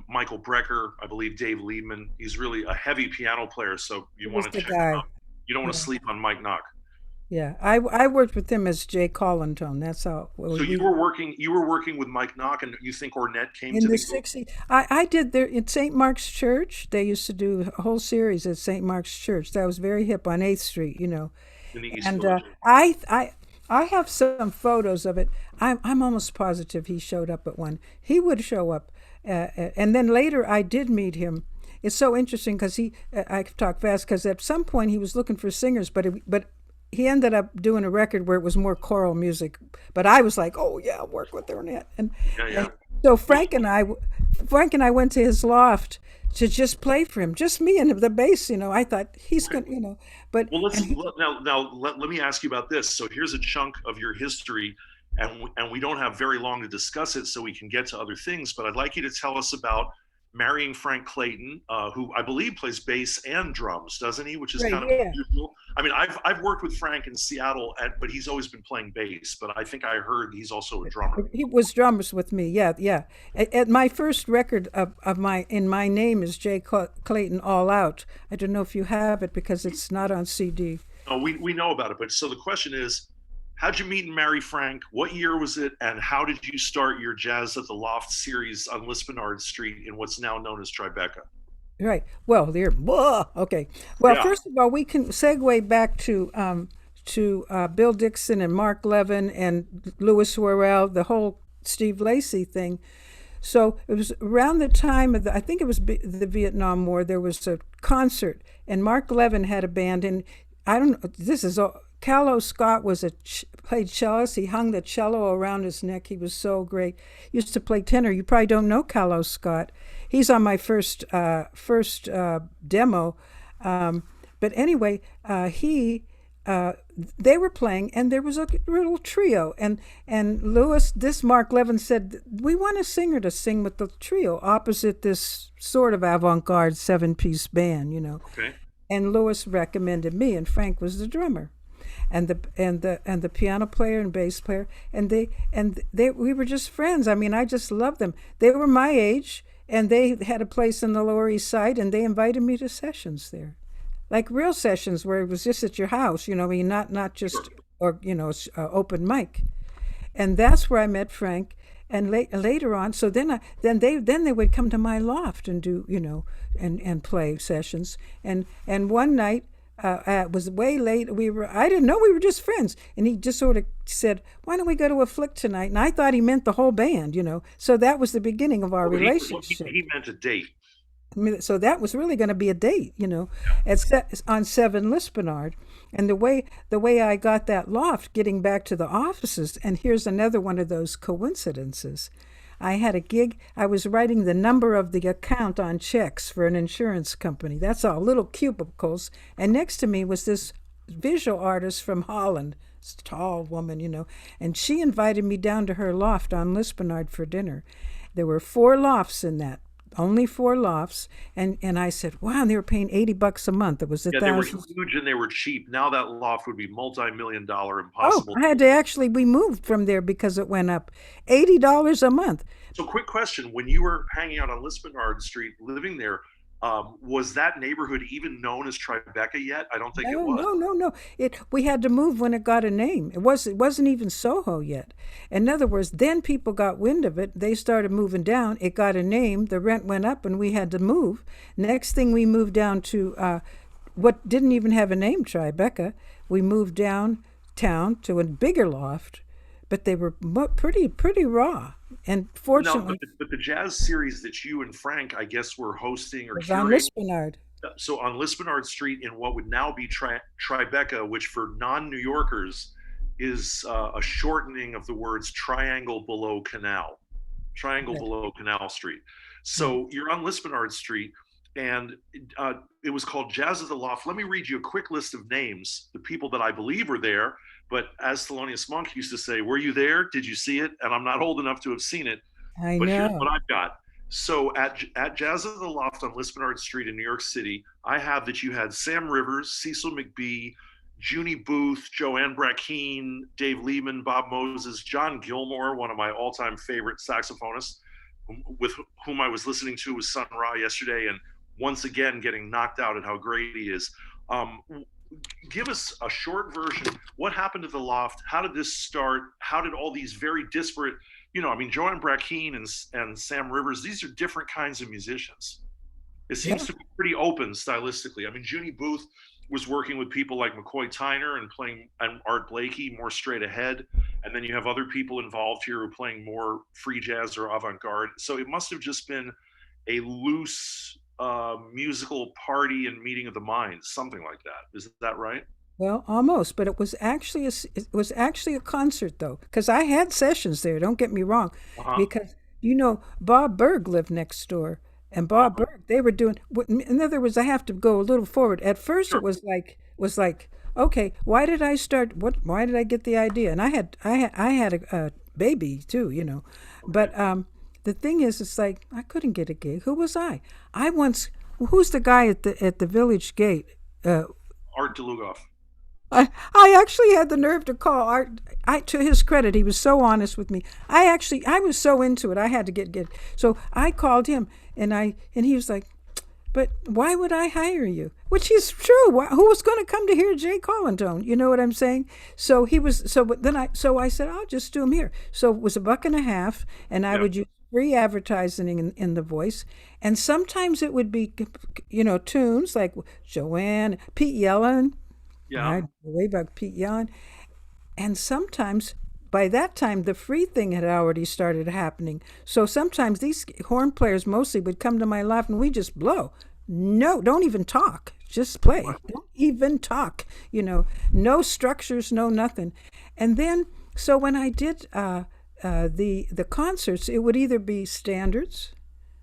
Michael Brecker, I believe Dave Liebman. He's really a heavy piano player, so you want to check him out. You don't want to sleep on Mike Knock. Yeah, I worked with him as Jay Collintone. That's how. So you were working with Mike Knock, and you think Ornette came in the '60s? I did there in St. Mark's Church. They used to do a whole series at St. Mark's Church. That was very hip on 8th Street, you know. In the East and Village. I have some photos of it. I'm almost positive he showed up at one. He would show up, and then later I did meet him. It's so interesting because I talk fast because at some point he was looking for singers, but he ended up doing a record where it was more choral music. But I was like, oh yeah, I'll work with Ornette. And so Frank and I went to his loft to just play for him, just me and the bass. You know, I thought he's gonna, you know. But well, let me ask you about this. So here's a chunk of your history, and we don't have very long to discuss it, so we can get to other things. But I'd like you to tell us about marrying Frank Clayton, who I believe plays bass and drums, doesn't he? Which is kind of unusual. I mean, I've worked with Frank in Seattle, but he's always been playing bass. But I think I heard he's also a drummer. He was drummers with me. Yeah. At my first record of my name is Jay Clayton All Out. I don't know if you have it because it's not on CD. No, we know about it. But so the question is, how'd you meet and marry Frank? What year was it? And how did you start your Jazz at the Loft series on Lispenard Street in what's now known as Tribeca? Right. Well, okay. Well, first of all, we can segue back to Bill Dixon and Mark Levin and Louis Worrell, the whole Steve Lacy thing. So it was around the time of I think it was the Vietnam War. There was a concert, and Mark Levin had a band, and I don't know. This is all. Callow Scott played cellist. He hung the cello around his neck. He was so great. Used to play tenor. You probably don't know Callow Scott. He's on my first demo. But anyway, they were playing, and there was a little trio. And Mark Levin said, we want a singer to sing with the trio opposite this sort of avant-garde 7-piece band, you know. Okay. And Louis recommended me, and Frank was the drummer. And the piano player and bass player, and we were just friends. I mean, I just loved them. They were my age, and they had a place in the Lower East Side, and they invited me to sessions there, like real sessions where it was just at your house, you know, I mean, not just or you know, open mic, and that's where I met Frank. And later on, so then they would come to my loft and do, you know, and play sessions. And one night. It was way late. I didn't know we were just friends. And he just sort of said, why don't we go to a flick tonight? And I thought he meant the whole band, you know. So that was the beginning of our relationship. He meant a date. So that was really going to be a date, you know, on 7 Lispenard. And the way I got that loft, getting back to the offices, and here's another one of those coincidences. I had a gig. I was writing the number of the account on checks for an insurance company. That's all, little cubicles. And next to me was this visual artist from Holland, this tall woman, you know, and she invited me down to her loft on Lispenard for dinner. There were 4 lofts in that, only 4 lofts. And I said, wow, they were paying $80 a month. It was $1,000. They were huge and they were cheap. Now that loft would be multi-million-dollar, impossible. Oh, I had to we moved from there because it went up $80 a month. So quick question, when you were hanging out on Lispenard Street, living there, Was that neighborhood even known as Tribeca yet? I don't think it No, was. no, no, no. We had to move when it got a name. It wasn't even Soho yet. In other words, then people got wind of it. They started moving down. It got a name. The rent went up, and we had to move. Next thing, we moved down to what didn't even have a name, Tribeca. We moved downtown to a bigger loft, but they were pretty raw. And No, fortunately, but the jazz series that you and Frank, I guess, were hosting or it was on curating. Lispinard. So on Lispinard Street in what would now be Tribeca, which for non-New Yorkers is a shortening of the words Triangle Below Canal, Triangle Below Canal Street. So you're on Lispinard Street, and it was called Jazz at the Loft. Let me read you a quick list of names, the people that I believe were there. But as Thelonious Monk used to say, were you there? Did you see it? And I'm not old enough to have seen it, I but here's know. what I've got. So at Jazz at the Loft on Lispinard Street in New York City, I have that you had Sam Rivers, Cecil McBee, Junie Booth, Joanne Brackeen, Dave Lehman, Bob Moses, John Gilmore, one of my all-time favorite saxophonists, with whom I was listening to with Sun Ra yesterday, and once again getting knocked out at how great he is. Give us a short version. What happened to the Loft? How did this start? How did all these very disparate, I mean, Joanne Brackeen and Sam Rivers, these are different kinds of musicians. It seems to be pretty open stylistically. I mean, Junie Booth was working with people like McCoy Tyner and Art Blakey more straight ahead. And then you have other people involved here who are playing more free jazz or avant-garde. So it must have just been a loose musical party and meeting of the minds, something like that. Is that right? Well, almost, but it was actually a concert though, because I had sessions there. Don't get me wrong, because Bob Berg lived next door, and Bob Berg, they were doing. In other words, I have to go a little forward. At first, Sure. it was like, okay, why did I start? Why did I get the idea? And I had a baby too, but the thing is, it's like I couldn't get a gig. Who was I? Who's the guy at the Village Gate? Art DeLugoff. I actually had the nerve to call Art. To his credit, he was so honest with me. I was so into it. I had to get. So I called him, and he was like, "But why would I hire you?" Which is true. Who was going to come to hear Jay Collintone? You know what I'm saying? So he was. So I said, "I'll just do him here." So it was $1.50, and I would use free advertising in the voice, and sometimes it would be, tunes like Joanne, Pete Yellen. Yeah. Right, way back Pete Yellen. And sometimes, by that time, the free thing had already started happening. So sometimes these horn players mostly would come to my loft and we just blow. No, don't even talk. Just play. Don't even talk. No structures, no nothing. And then, so when I did the concerts, it would either be standards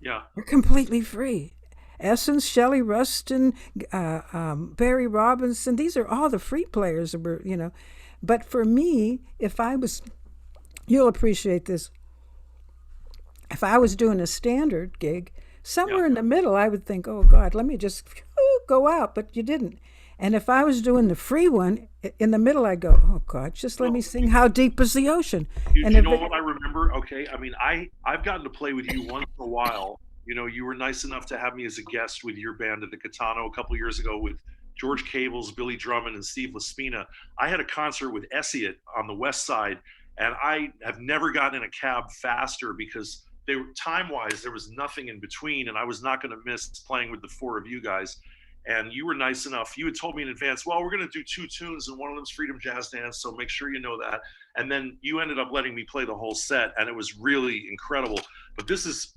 or completely free. Essence, Shelley Ruston, Barry Robinson, these are all the free players, But for me, you'll appreciate this, if I was doing a standard gig, somewhere in the middle, I would think, oh God, let me just go out, but you didn't. And if I was doing the free one, in the middle, I'd go, oh God, just let me sing How Deep Is the Ocean. And you know what I remember? Okay, I mean, I've gotten to play with you once in a while. You were nice enough to have me as a guest with your band at the Catano a couple of years ago with George Cables, Billy Drummond, and Steve Laspina. I had a concert with Essiot on the West Side, and I have never gotten in a cab faster because time-wise, there was nothing in between, and I was not going to miss playing with the four of you guys. And you were nice enough. You had told me in advance, well, we're going to do 2 tunes, and one of them's Freedom Jazz Dance, so make sure you know that. And then you ended up letting me play the whole set, and it was really incredible. But this is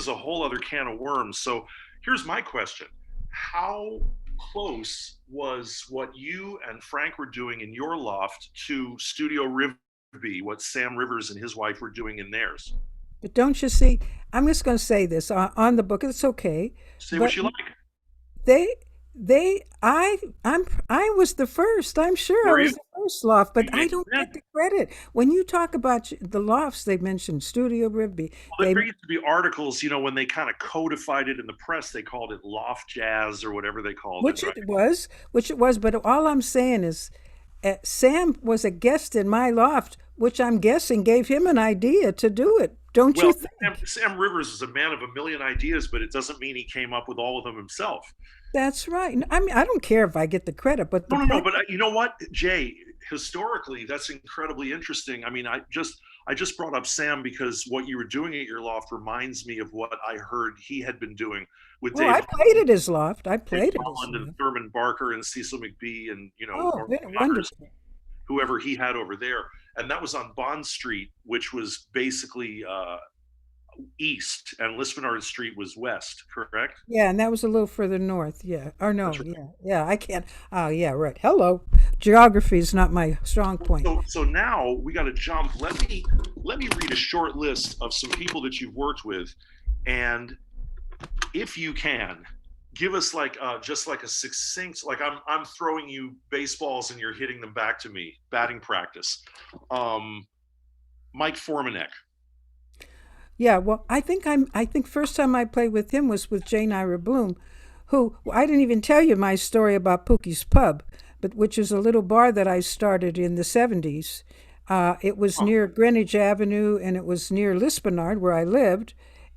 a whole other can of worms. So here's my question. How close was what you and Frank were doing in your loft to Studio Rivby, what Sam Rivers and his wife were doing in theirs? But don't you see, I'm just going to say this on the book, it's okay. Say what you like. I was the first. I'm sure I was the first loft, but I don't get the credit. When you talk about the lofts, they mentioned Studio Rivby. Well, there used to be articles, when they kind of codified it in the press, they called it loft jazz or whatever they called it. Right? Which it was. But all I'm saying is, Sam was a guest in my loft, which I'm guessing gave him an idea to do it. Don't Well, you think? Sam Rivers is a man of a million ideas, but it doesn't mean he came up with all of them himself. That's right. I mean, I don't care if I get the credit, but the No. point, But you know what, Jay? Historically, that's incredibly interesting. I mean, I just brought up Sam because what you were doing at your loft reminds me of what I heard he had been doing with oh, I played at his loft. I Dave played at his Holland and loft. Thurman Barker and Cecil McBee and Oh, Norman Connors, wonderful. whoever he had over there, and that was on Bond Street, which was basically east, and Lispenard Street was west. Correct? Yeah, and that was a little further north. Yeah. Or no, That's right. yeah. I can't. Oh, yeah, right. Hello. Geography is not my strong point. So now we got to jump. Let me read a short list of some people that you've worked with, and if you can, give us like just like a succinct, like I'm throwing you baseballs and you're hitting them back to me, batting practice. Mike Formanek. Yeah, well, I think first time I played with him was with Jane Ira Bloom, who I didn't even tell you my story about Pookie's Pub, but which is a little bar that I started in the 70s. It was near Greenwich Avenue and it was near Lispenard where I lived.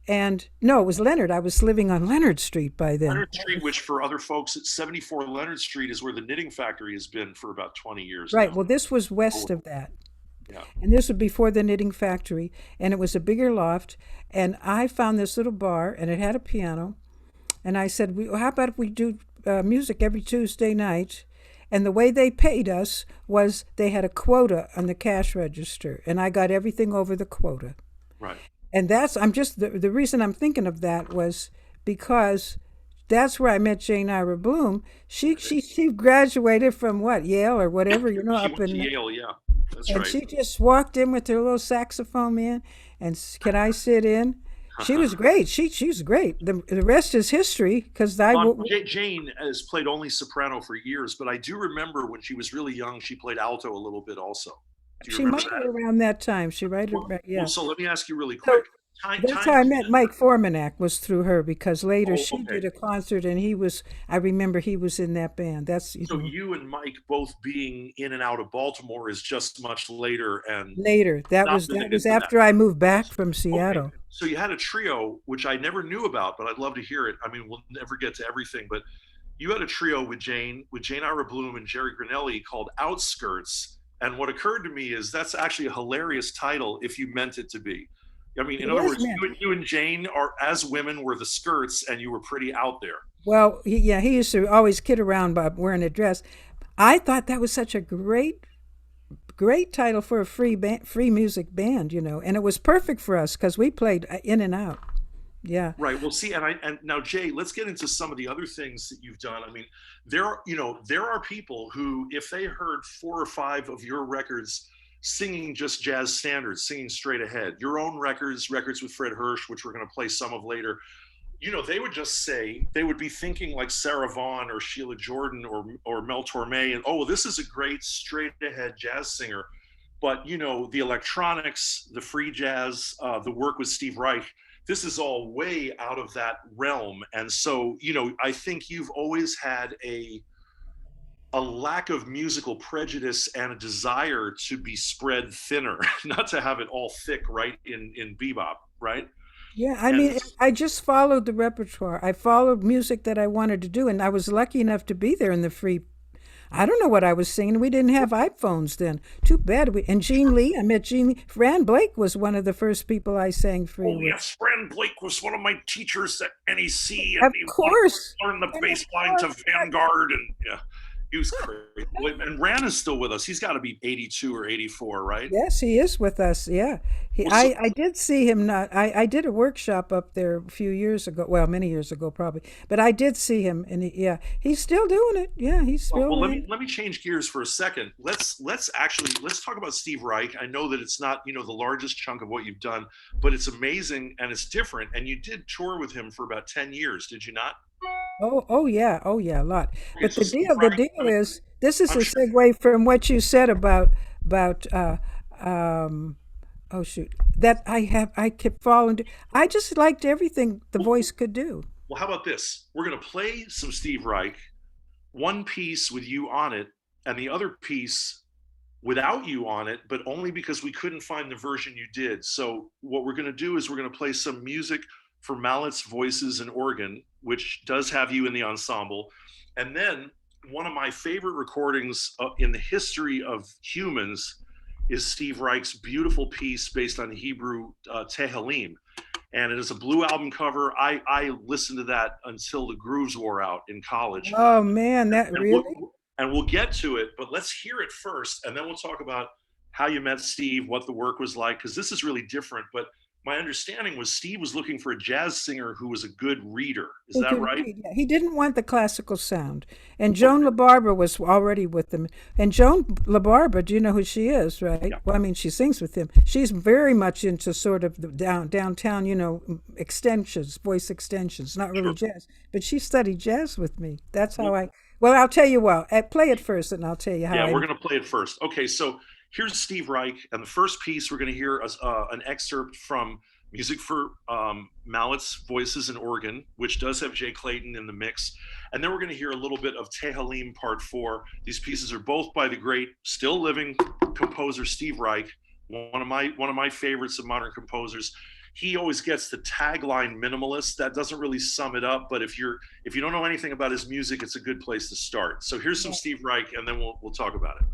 And no, it was Leonard. I was living on Leonard Street by then. Leonard Street, which for other folks, at 74 Leonard Street is where the Knitting Factory has been for about 20 years Right. now. Well, this was west of that. Yeah. And this was before the Knitting Factory. And it was a bigger loft. And I found this little bar and it had a piano. And I said, well, how about if we do music every Tuesday night? And the way they paid us was they had a quota on the cash register. And I got everything over the quota. Right. And the reason I'm thinking of that was because that's where I met Jane Ira Bloom. She graduated from what, Yale or whatever, She up went in, to Yale, yeah. That's and right. she just walked in with her little saxophone man and can I sit in? She was great. She's great. The rest is history because Jane has played only soprano for years, but I do remember when she was really young, she played alto a little bit also. Do you she remember might that? have around that time. She might have, yeah. Well, so let me ask you really So quick. that's how I met Mike Formanek was through her because later Oh, she okay. did a concert and I remember he was in that band. That's So you and Mike both being in and out of Baltimore is just much later, and later. That not was related to after I moved back from Seattle. Okay. So you had a trio, which I never knew about, but I'd love to hear it. I mean, we'll never get to everything, but you had a trio with Jane Ira Bloom and Jerry Granelli called Outskirts. And what occurred to me is that's actually a hilarious title if you meant it to be. I mean, in It other is words, meant. you and Jane are, as women, were the skirts, and you were pretty out there. Well, he used to always kid around by wearing a dress. I thought that was such a great title for a free music band, and it was perfect for us because we played in and out. Yeah. Right. Well, see, and now, Jay, let's get into some of the other things that you've done. I mean, there are people who, if they heard 4 or 5 of your records singing just jazz standards, singing straight ahead, your own records with Fred Hirsch, which we're going to play some of later, they would just say, they would be thinking like Sarah Vaughan or Sheila Jordan or Mel Torme, and well, this is a great straight ahead jazz singer. But the electronics, the free jazz, the work with Steve Reich, this is all way out of that realm. And so, I think you've always had a lack of musical prejudice and a desire to be spread thinner, not to have it all thick, right, in bebop, right? Yeah, I mean, I just followed the repertoire. I followed music that I wanted to do, and I was lucky enough to be there in the free. I don't know what I was singing. We didn't have iPhones then. Too bad. And Jean Lee, I met Jean Lee. Fran Blake was one of the first people I sang free with. Yes, Fran Blake was one of my teachers at NEC. Of course. Learned the bass lines of Vanguard, and yeah. He was crazy. And Ran is still with us. He's got to be 82 or 84, right? Yes, he is with us. Yeah. I did see him I did a workshop up there a few years ago. Well, many years ago probably. But I did see him and he's still doing it. Yeah, he's still Well, let me change gears for a second. Let's talk about Steve Reich. I know that it's not, the largest chunk of what you've done, but it's amazing and it's different. And you did tour with him for about 10 years, did you not? Oh yeah, a lot. But So the deal is, this is a segue from what you said about oh shoot, that I kept following. I just liked everything the voice could do. Well, how about this? We're going to play some Steve Reich, one piece with you on it, and the other piece without you on it, but only because we couldn't find the version you did. So what we're going to do is we're going to play some music for Mallett's Voices and Organ, which does have you in the ensemble. And then one of my favorite recordings in the history of humans is Steve Reich's beautiful piece based on Hebrew Tehillim. And it is a Blue Album cover. I listened to that until the grooves wore out in college. Oh man, that and really? We'll get to it, but let's hear it first, and then we'll talk about how you met Steve, what the work was like, because this is really different. But my understanding was Steve was looking for a jazz singer who was a good reader. Is that right? Yeah. He didn't want the classical sound. And Joan LaBarbera was already with him. And Joan LaBarbera, do you know who she is, right? Yeah. Well, I mean, she sings with him. She's very much into sort of the downtown, you know, extensions, voice extensions, not really jazz. But she studied jazz with me. That's how well, I'll tell you what. Play it first, and I'll tell you how. Yeah, we're going to play it first. Okay, so here's Steve Reich, and the first piece we're going to hear an excerpt from Music for Mallett's Voices and Organ, which does have Jay Clayton in the mix. And then we're going to hear a little bit of Tehillim Part 4. These pieces are both by the great, still living composer Steve Reich, one of my favorites of modern composers. He always gets the tagline minimalist. That doesn't really sum it up, but if you don't know anything about his music, it's a good place to start. So here's some Steve Reich, and then we'll talk about it.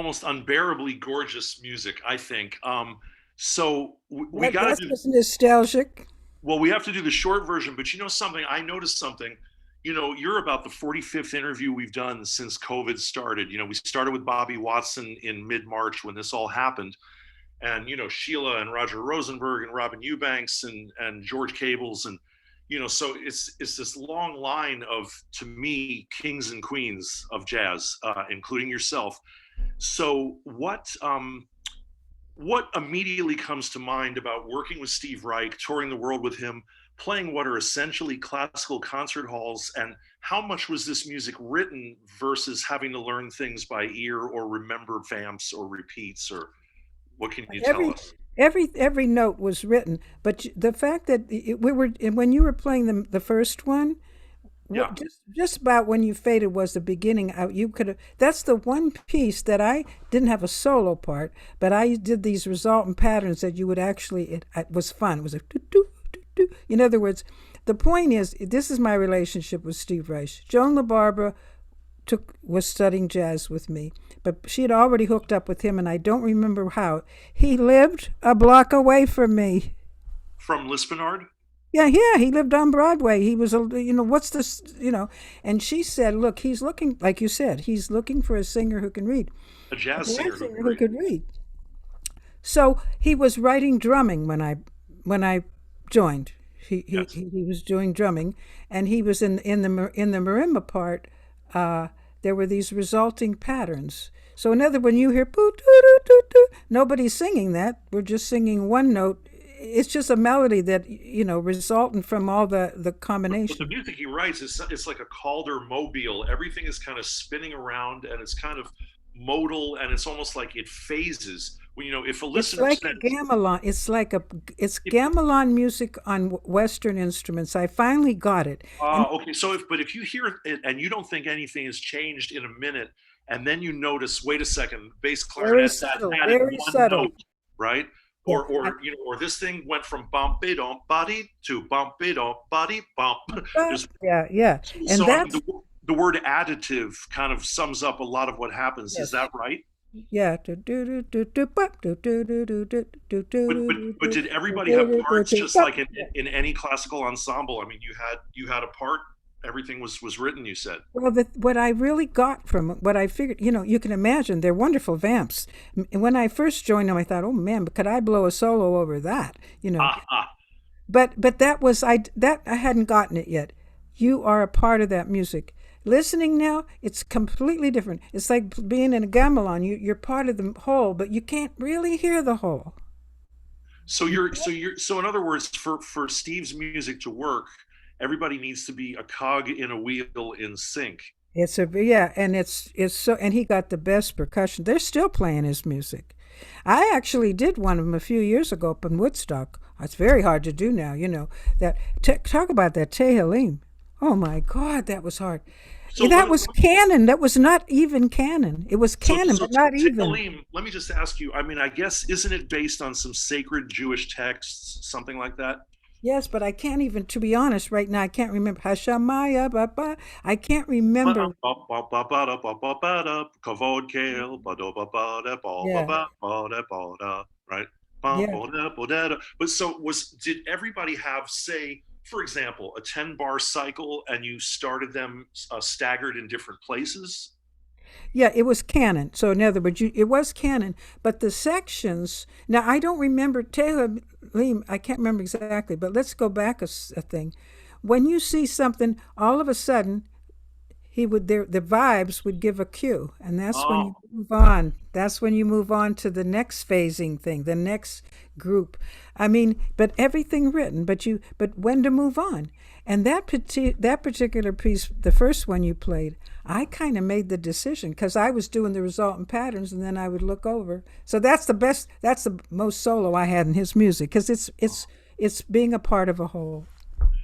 almost unbearably gorgeous music, I think. So we got That's to do. just nostalgic. Well, we have to do the short version, but you know something? I noticed something. You know, you're about the 45th interview we've done since COVID started. You know, we started with Bobby Watson in mid-March when this all happened. And, you know, Sheila and Roger Rosenberg and Robin Eubanks and George Cables. And, you know, so it's this long line of, to me, kings and queens of jazz, including yourself. So what immediately comes to mind about working with Steve Reich, touring the world with him, playing what are essentially classical concert halls, and how much was this music written versus having to learn things by ear or remember vamps or repeats, or what can you tell us? Every note was written, but the fact that we were when you were playing the first one, Yeah. just about when you faded was the beginning. You could have. That's the one piece that I didn't have a solo part, but I did these resultant patterns that you would actually. It was fun. It was a do do do do. In other words, the point is, this is my relationship with Steve Reich. Joan LaBarbera was studying jazz with me, but she had already hooked up with him, and I don't remember how. He lived a block away from me. From Lispenard? Yeah, he lived on Broadway. He was, what's this, and she said, look, he's looking, like you said, he's looking for a singer who can read. A jazz singer who could read. So he was writing drumming when I joined. He was doing drumming, and he was in the marimba part. There were these resulting patterns. So in other words, when you hear poo doo doo doo doo, nobody's singing that. We're just singing one note. It's just a melody that resultant from all the combination. But the music he writes it's like a Calder mobile. Everything is kind of spinning around, and it's kind of modal, and it's almost like it phases. When if a listener it's like a gamelan. It's gamelan music on Western instruments. I finally got it. Okay. So if you hear it and you don't think anything has changed in a minute, and then you notice, wait a second, bass clarinet added one subtle. note, right? Or this thing went from bump it on body to bump it on body bump. Yeah. And so that's the word additive kind of sums up a lot of what happens. Yes. Is that right? Yeah. But did everybody have parts just like in any classical ensemble? I mean, you had a part. Everything was written, you said. Well, what I really got from it, what I figured, you can imagine, they're wonderful vamps. When I first joined them, I thought, oh man, but could I blow a solo over that? But that I hadn't gotten it yet. You are a part of that music. Listening now, it's completely different. It's like being in a gamelan. You're part of the whole, but you can't really hear the whole. So in other words, for Steve's music to work, everybody needs to be a cog in a wheel in sync. And it's so, and he got the best percussion. They're still playing his music. I actually did one of them a few years ago up in Woodstock. It's very hard to do now, talk about that Tehillim. Oh my God, that was hard. So that was canon. That was not even canon. It was canon, but not even. Tehillim, let me just ask you, I mean, I guess, isn't it based on some sacred Jewish texts, something like that? Yes, but I can't even, to be honest, right now, I can't remember. Hashamaya, Baba. I can't remember. Right? Yeah. But did everybody have, say, for example, a 10-bar cycle, and you started them staggered in different places? Yeah, it was canon. So in other words, it was canon, but the sections. Now I don't remember Tehillim. I can't remember exactly, but let's go back a thing. When you see something, all of a sudden, the vibes would give a cue, and that's when you move on. That's when you move on to the next phasing thing, the next group. I mean, but everything written, but when to move on. And that particular piece, the first one you played, I kind of made the decision because I was doing the resultant patterns, and then I would look over. So that's the most solo I had in his music because it's being a part of a whole.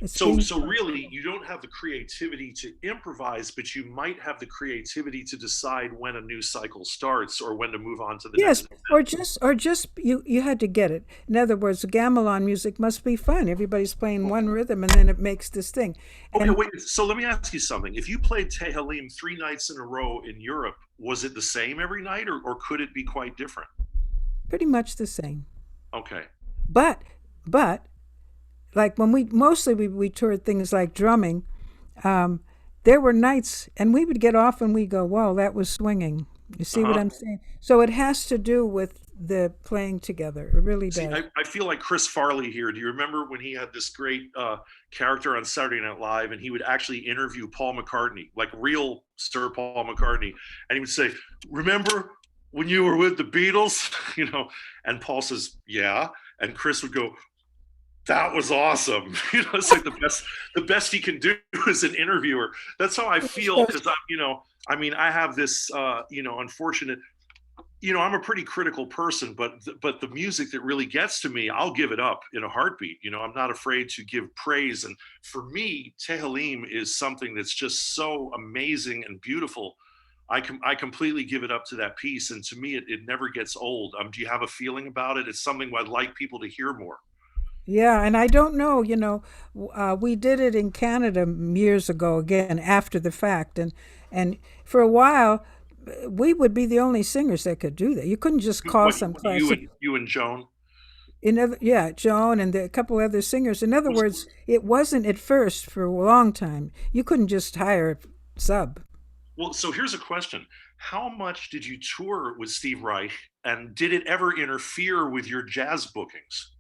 So really, you don't have the creativity to improvise, but you might have the creativity to decide when a new cycle starts or when to move on to the Yes, next. or just you had to get it. In other words, gamelan music must be fun. Everybody's playing one rhythm, and then it makes this thing. Okay, And wait. So let me ask you something. If you played Tehillim 3 nights in a row in Europe, was it the same every night, or could it be quite different? pretty much the same. Okay. But like when we toured things like drumming, there were nights, and we would get off and we go, "Wow, that was swinging." You see what Uh-huh. I'm saying? So it has to do with the playing together. It really See, does. I feel like Chris Farley here. Do you remember when he had this great character on Saturday Night Live, and he would actually interview Paul McCartney, like real Sir Paul McCartney, and he would say, "Remember when you were with the Beatles?" You know, and Paul says, "Yeah," and Chris would go, "That was awesome." You know, it's like the best he can do as an interviewer. That's how I feel, because I mean, I have this, unfortunate. I'm a pretty critical person, but the music that really gets to me, I'll give it up in a heartbeat. I'm not afraid to give praise. And for me, Tehillim is something that's just so amazing and beautiful. I completely give it up to that piece. And to me, it never gets old. Do you have a feeling about it? It's something I'd like people to hear more. Yeah, and I don't know, we did it in Canada years ago, again after the fact, and for a while, we would be the only singers that could do that. You couldn't just call some classic. You and Joan? Yeah, Joan and a couple other singers. In other Was- words, it wasn't at first for a long time. You couldn't just hire a sub. Well, so here's a question. How much did you tour with Steve Reich, and did it ever interfere with your jazz bookings?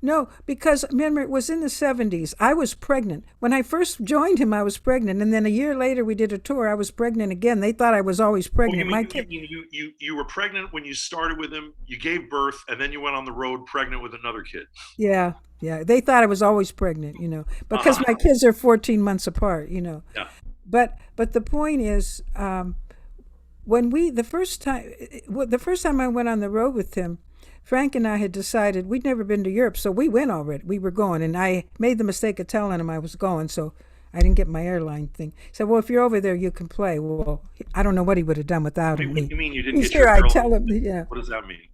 No, because remember, it was in the 70s. I was pregnant. When I first joined him, I was pregnant. And then a year later, we did a tour. I was pregnant again. They thought I was always pregnant. My kid. You were pregnant when you started with him, you gave birth, and then you went on the road pregnant with another kid. Yeah, yeah. They thought I was always pregnant, because my kids are 14 months apart, Yeah. But the point is, when the first time I went on the road with him, Frank and I had decided we'd never been to Europe, so we went already. We were going, and I made the mistake of telling him I was going, so I didn't get my airline thing. He said, "Well, if you're over there, you can play." Well, I don't know what he would have done without Wait, me. what do you mean you didn't He's get your here. I airline? tell him, yeah, What does that mean?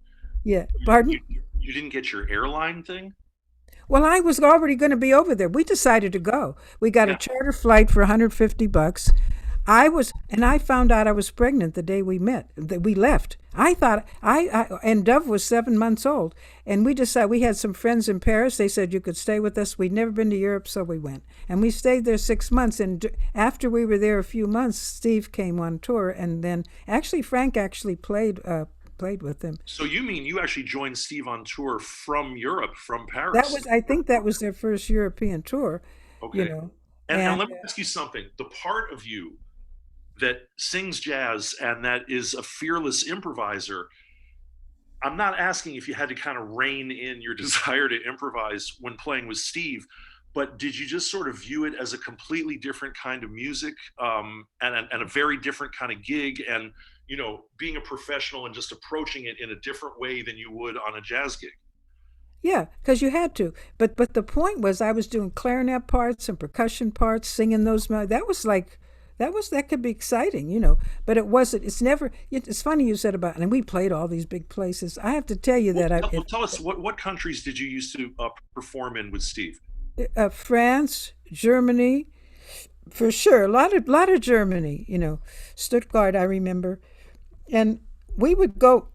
yeah. Pardon? You didn't get your airline thing? Well, I was already going to be over there. We decided to go. We got a Yeah. charter flight for $150. I found out I was pregnant the day we met, that we left. I thought, and Dove was 7 months old. And we decided, we had some friends in Paris. They said you could stay with us. We'd never been to Europe, so we went. And we stayed there 6 months. And after we were there a few months, Steve came on tour. And then Frank actually played with him. So you mean you actually joined Steve on tour from Europe, from Paris? I think that was their first European tour, Okay. And And let me ask you something. The part of you that sings jazz and that is a fearless improviser, I'm not asking if you had to kind of rein in your desire to improvise when playing with Steve, but did you just sort of view it as a completely different kind of music, and a very different kind of gig, and being a professional and just approaching it in a different way than you would on a jazz gig? Yeah, because you had to. But the point was, I was doing clarinet parts and percussion parts, singing those. That could be exciting, But it wasn't. It's never. It's funny you said about, and we played all these big places. I have to tell you that Tell us what countries did you used to perform in with Steve? France, Germany, for sure. A lot of Germany. Stuttgart. I remember, and we would go.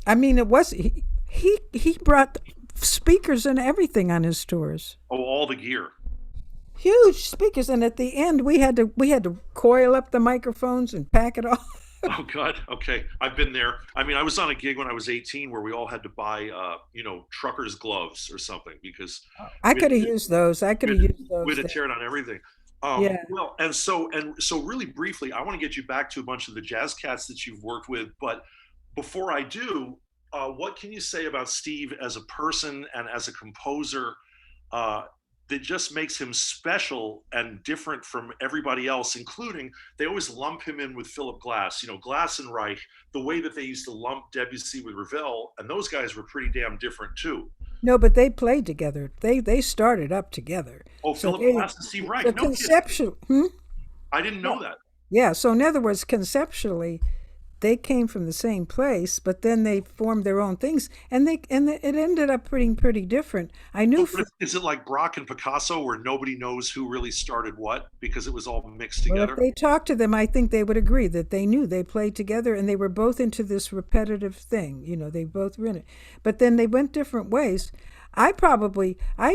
I mean, it was he brought speakers and everything on his tours. Oh, all the gear. Huge speakers, and at the end we had to coil up the microphones and pack it all. Oh God. Okay. I've been there. I mean, I was on a gig when I was 18 where we all had to buy, trucker's gloves or something, because I could have used those. I could have used those. we'd have teared on everything. Yeah. Well, and so really briefly, I want to get you back to a bunch of the jazz cats that you've worked with. But before I do, what can you say about Steve as a person and as a composer, that just makes him special and different from everybody else, including they always lump him in with Philip Glass, Glass and Reich, the way that they used to lump Debussy with Ravel, and those guys were pretty damn different too. No, but they played together. They started up together. Oh, So Philip they Glass and Steve Reich. so No kidding. conceptual. I didn't know that. Yeah. So in other words, conceptually, they came from the same place, but then they formed their own things, and it ended up pretty different. I knew. But is it like Brock and Picasso, where nobody knows who really started what because it was all mixed Well, if together? they talked to them, I think they would agree that they knew they played together and they were both into this repetitive thing. They both were in it. But then they went different ways. I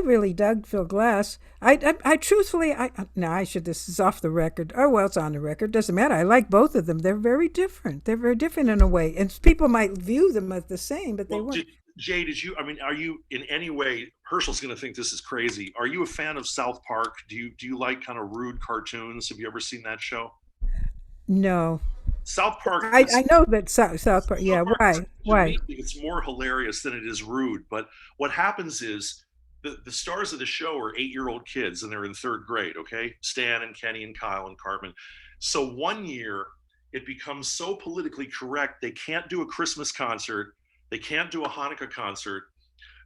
really dug Phil Glass. I truthfully, now this is off the record. Oh, well, it's on the record. Doesn't matter. I like both of them. They're very different. They're very different in a way. And people might view them as the same, but they Well, weren't. Jay, are you in any way, Herschel's going to think this is crazy. Are you a fan of South Park? Do you like kind of rude cartoons? Have you ever seen that show? No. South Park. I know that South Park. Yeah, why? To Why? me, it's more hilarious than it is rude. But what happens is the stars of the show are 8-year-old kids and they're in third grade, okay? Stan and Kenny and Kyle and Cartman. So one year it becomes so politically correct, they can't do a Christmas concert, they can't do a Hanukkah concert.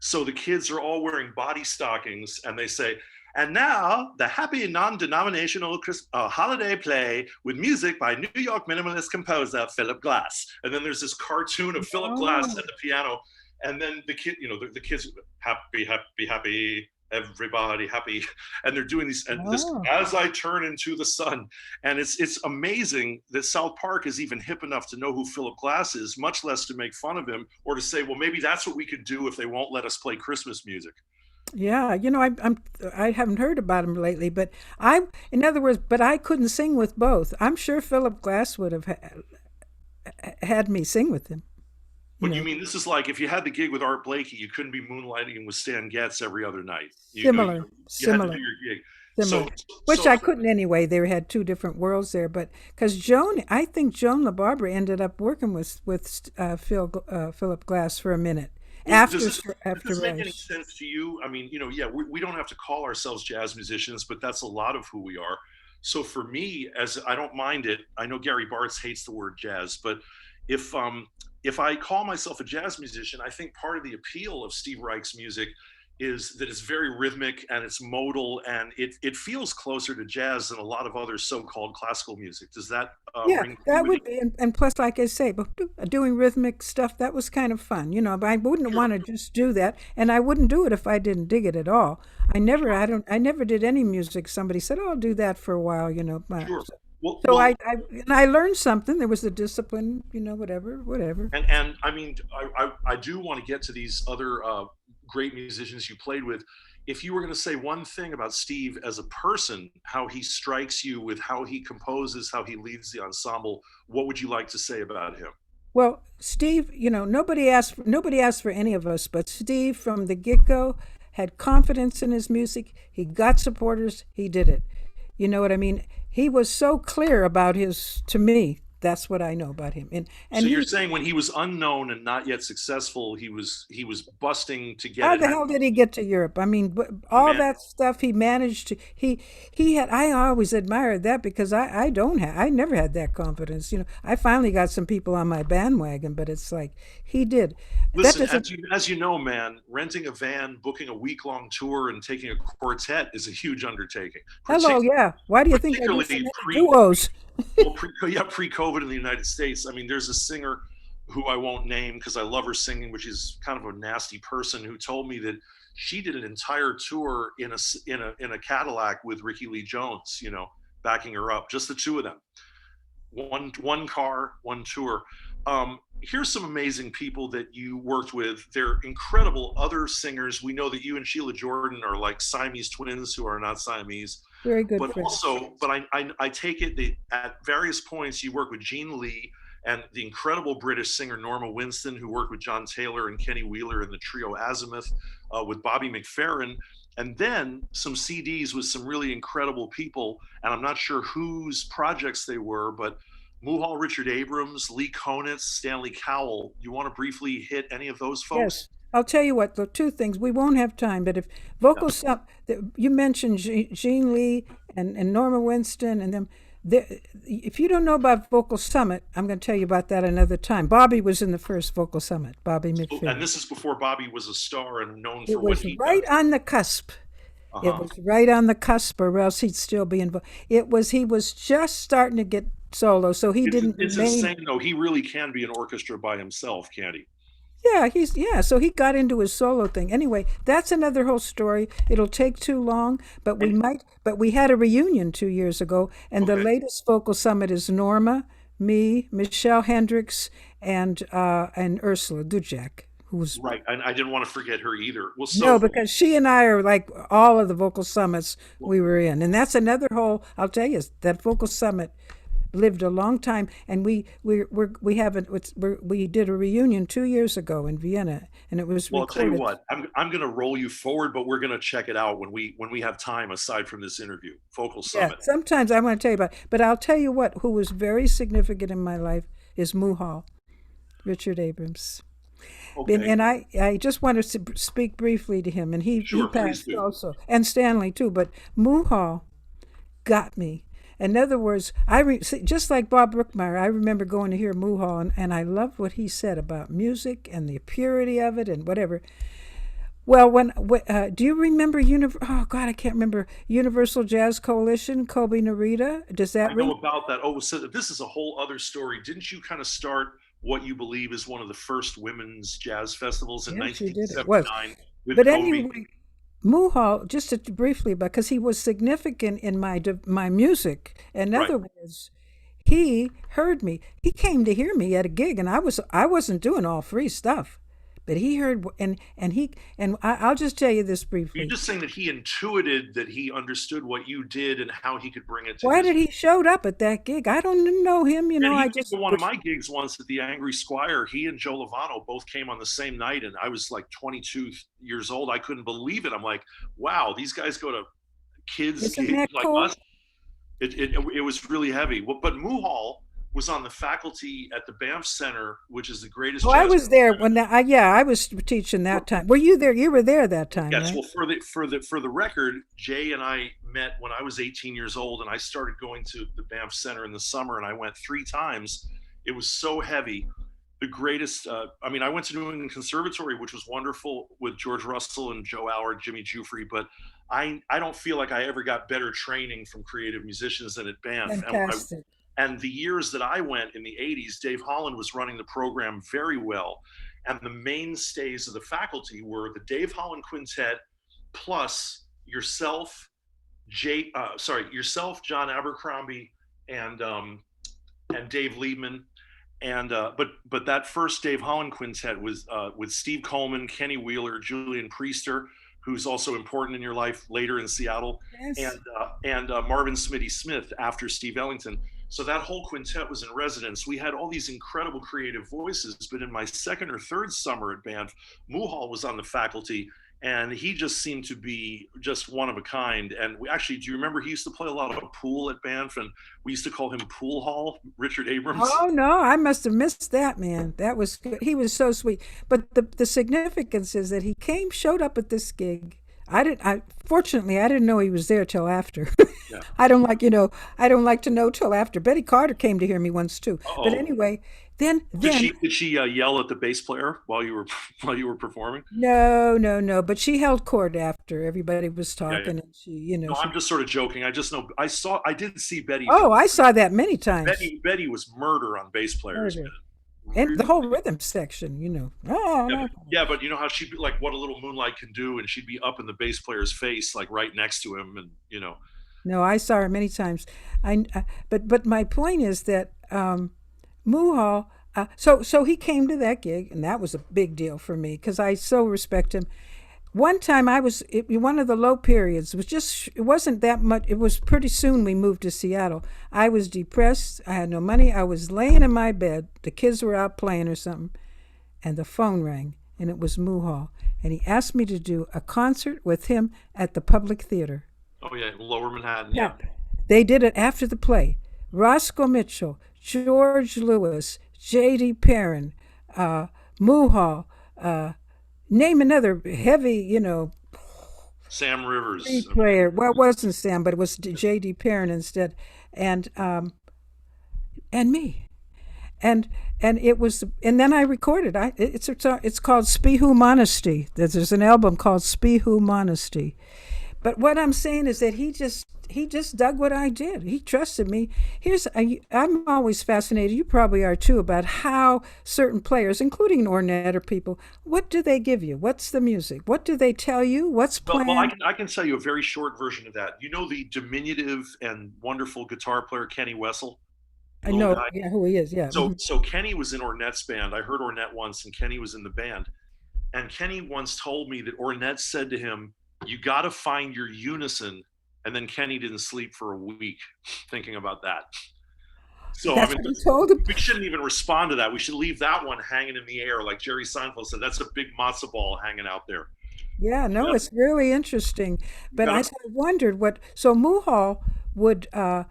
So the kids are all wearing body stockings and they say, and now the happy non-denominational holiday play with music by New York minimalist composer Philip Glass. And then there's this cartoon of Philip Glass at the piano. And then the kids, happy, everybody happy. And they're doing these, and this, as I turn into the sun. And it's amazing that South Park is even hip enough to know who Philip Glass is, much less to make fun of him or to say, well, maybe that's what we could do if they won't let us play Christmas music. Yeah, I haven't heard about him lately, but in other words, but I couldn't sing with both. I'm sure Philip Glass would have had me sing with him. But you mean this is like if you had the gig with Art Blakey, you couldn't be moonlighting with Stan Getz every other night. Similar. You had to do your gig. Which I couldn't anyway. They had two different worlds there, but because I think Joan LaBarbera ended up working with Philip Glass for a minute. Does After this make any Rush. sense to you? I mean, we don't have to call ourselves jazz musicians, but that's a lot of who we are. So for me, as I don't mind it, I know Gary Bartz hates the word jazz, but if I call myself a jazz musician, I think part of the appeal of Steve Reich's music is that it's very rhythmic and it's modal and it feels closer to jazz than a lot of other so-called classical music. Does that Yeah, ring that true with would be, and plus, like I say, but doing rhythmic stuff, that was kind of fun, but I wouldn't you? want to just do that, and I wouldn't do it if I didn't dig it at all. I never did any music. Somebody said, "Oh, I'll do that for a while," Sure. Well, So well, I learned something. There was a discipline, whatever. and I mean, I do want to get to these other great musicians you played with. If you were going to say one thing about Steve as a person, how he strikes you with how he composes, how he leads the ensemble, what would you like to say about him? Well, Steve, nobody asked for any of us, but Steve from the get-go had confidence in his music. He got supporters. He did it. You know what I mean? He was so clear about to me, that's what I know about him. And So he, you're saying when he was unknown and not yet successful, he was busting to get how it. the hell did he get to Europe? I mean, all Man, that stuff he managed to, he had, I always admired that because I never had that confidence. I finally got some people on my bandwagon, but it's like he did. That listen, doesn't, as you know, man, renting a van, booking a week-long tour, and taking a quartet is a huge undertaking. hello, yeah. Why do you think I do so Particularly many duos? pre-COVID in the United States. I mean, there's a singer who I won't name because I love her singing, but she's kind of a nasty person, who told me that she did an entire tour in a Cadillac with Ricky Lee Jones, backing her up, just the two of them. One car, one tour. Here's some amazing people that you worked with. They're incredible other singers. We know that you and Sheila Jordan are like Siamese twins who are not Siamese. Very good But friend. also, I take it that at various points you work with Gene Lee and the incredible British singer Norma Winston, who worked with John Taylor and Kenny Wheeler in the trio Azimuth, with Bobby McFerrin, and then some CDs with some really incredible people. And I'm not sure whose projects they were, but Muhal Richard Abrams, Lee Konitz, Stanley Cowell. You want to briefly hit any of those folks? Yes. I'll tell you what, the two things, we won't have time, but if vocal stuff, you mentioned Jean Lee and Norma Winston and them, if you don't know about Vocal Summit, I'm going to tell you about that another time. Bobby was in the first Vocal Summit, Bobby McPherson. And this is before Bobby was a star and known for It what was he right does. on the cusp. It was right on the cusp, or else he'd still be involved. He was just starting to get solo, so he didn't It's remain. insane though. He really can be an orchestra by himself, can't he? Yeah, so he got into his solo thing. Anyway, that's another whole story. It'll take too long, but we had a reunion 2 years ago, and the Okay. latest Vocal Summit is Norma, me, Michelle Hendricks, and Ursula Dujak, who's Right. And I didn't want to forget her either. Well, no, so because she and I are like all of the Vocal Summits we were in, and that's another whole. I'll tell you, that Vocal Summit lived a long time, and we haven't. We did a reunion 2 years ago in Vienna, and it was well, I'll tell you recorded. what, I'm going to roll you forward, but we're going to check it out when we have time aside from this interview. Vocal Yeah, Summit. sometimes I want to tell you about, but I'll tell you what. Who was very significant in my life is Muhal, Richard Abrams. And, Okay. and I just wanted to speak briefly to him, and he Sure, please passed do. also, and Stanley too. But Muhal got me. In other words, just like Bob Brookmeyer, I remember going to hear Muhal, and I loved what he said about music and the purity of it and whatever. Well, do you remember Oh God, I can't remember Universal Jazz Coalition, Kobe Narita. Does that I know ring? about that. Oh, so this is a whole other story. Didn't you kind of start what you believe is one of the first women's jazz festivals in Yes, you did. It was. 1979 with But Kobe? anyway, Muhal, just briefly, because he was significant in my music. In Right. other words, he heard me. He came to hear me at a gig, and I wasn't doing all free stuff, but he heard I'll just tell you this You're briefly. just saying that he intuited that he understood what you did and how he could bring it to Why his. did he showed up at that gig? I don't know him. And he I came just to one of was. my gigs once at the Angry Squire. He and Joe Lovano both came on the same night, and I was like 22 years old. I couldn't believe it. I'm like, wow, these guys go to kids Isn't gigs that like cool? us. It was really heavy. But Muhal was on the faculty at the Banff Center, which is the greatest Oh, I jazz. was there when I was teaching that time. Were you there? You were there that time, Yes, right? well, for the record, Jay and I met when I was 18 years old, and I started going to the Banff Center in the summer, and I went 3 times. It was so heavy. The greatest. I mean, I went to New England Conservatory, which was wonderful with George Russell and Joe Howard, Jimmy Jufrey, but I don't feel like I ever got better training from creative musicians than at Banff. Fantastic. And the years that I went in the 80s, Dave Holland was running the program very well. And the mainstays of the faculty were the Dave Holland Quintet, plus yourself, John Abercrombie, and Dave Liebman. And but that first Dave Holland Quintet was with Steve Coleman, Kenny Wheeler, Julian Priester, who's also important in your life later in Seattle, Yes. and Marvin Smitty Smith after Steve Ellington. So that whole quintet was in residence. We had all these incredible creative voices, but in my second or third summer at Banff, Muhal was on the faculty, and he just seemed to be just one of a kind. And do you remember he used to play a lot of pool at Banff, and we used to call him Pool Hall, Richard Abrams. Oh no, I must have missed that, man. That was good. He was so sweet. But the significance is that he showed up at this gig. Fortunately I didn't know he was there till after. Yeah. I don't like to know till after. Betty Carter came to hear me once too. But Oh, anyway, then did she yell at the bass player while you were while you were performing? no. But she held court after everybody was Yeah, yeah. talking, and No, she. I'm just sort of joking. I just know I did see Betty. Oh, I saw that many times. Betty was murder on bass players, Murder. man. And the whole rhythm section. Yeah, yeah, but you know how she'd be like, "What a little moonlight can do," and she'd be up in the bass player's face, like right next to him, and No, I saw her many times. But my point is that Muhal. So he came to that gig, and that was a big deal for me because I so respect him. One time one of the low periods. It wasn't that much. It was pretty soon we moved to Seattle. I was depressed. I had no money. I was laying in my bed. The kids were out playing or something, and the phone rang, and it was Muhal, and he asked me to do a concert with him at the Public Theater. oh yeah, Lower Manhattan, yeah. Yep. They did it after the play. Roscoe Mitchell, George Lewis, J.D. Perrin, Muhal, name another heavy, Sam Rivers. player. Well, it wasn't Sam, but it was J.D. Perrin instead. and me. And it was, and then I recorded. It's called Spihu Monesty. There's an album called Spihu Monesty. But what I'm saying is that he just dug what I did. He trusted me. I'm always fascinated, you probably are too, about how certain players, including Ornette or people, what do they give you? What's the music? What do they tell you? What's planned? Well, I can tell you a very short version of that. You know the diminutive and wonderful guitar player Kenny Wessel? I know, yeah, who he is, yeah. So Kenny was in Ornette's band. I heard Ornette once, and Kenny was in the band. And Kenny once told me that Ornette said to him, "You got to find your unison." And then Kenny didn't sleep for a week thinking about that. So That's what he told him. We shouldn't even respond to that. We should leave that one hanging in the air, like Jerry Seinfeld said. That's a big matzo ball hanging out there. Yeah, no, it's really interesting. But I wondered so Muhal would I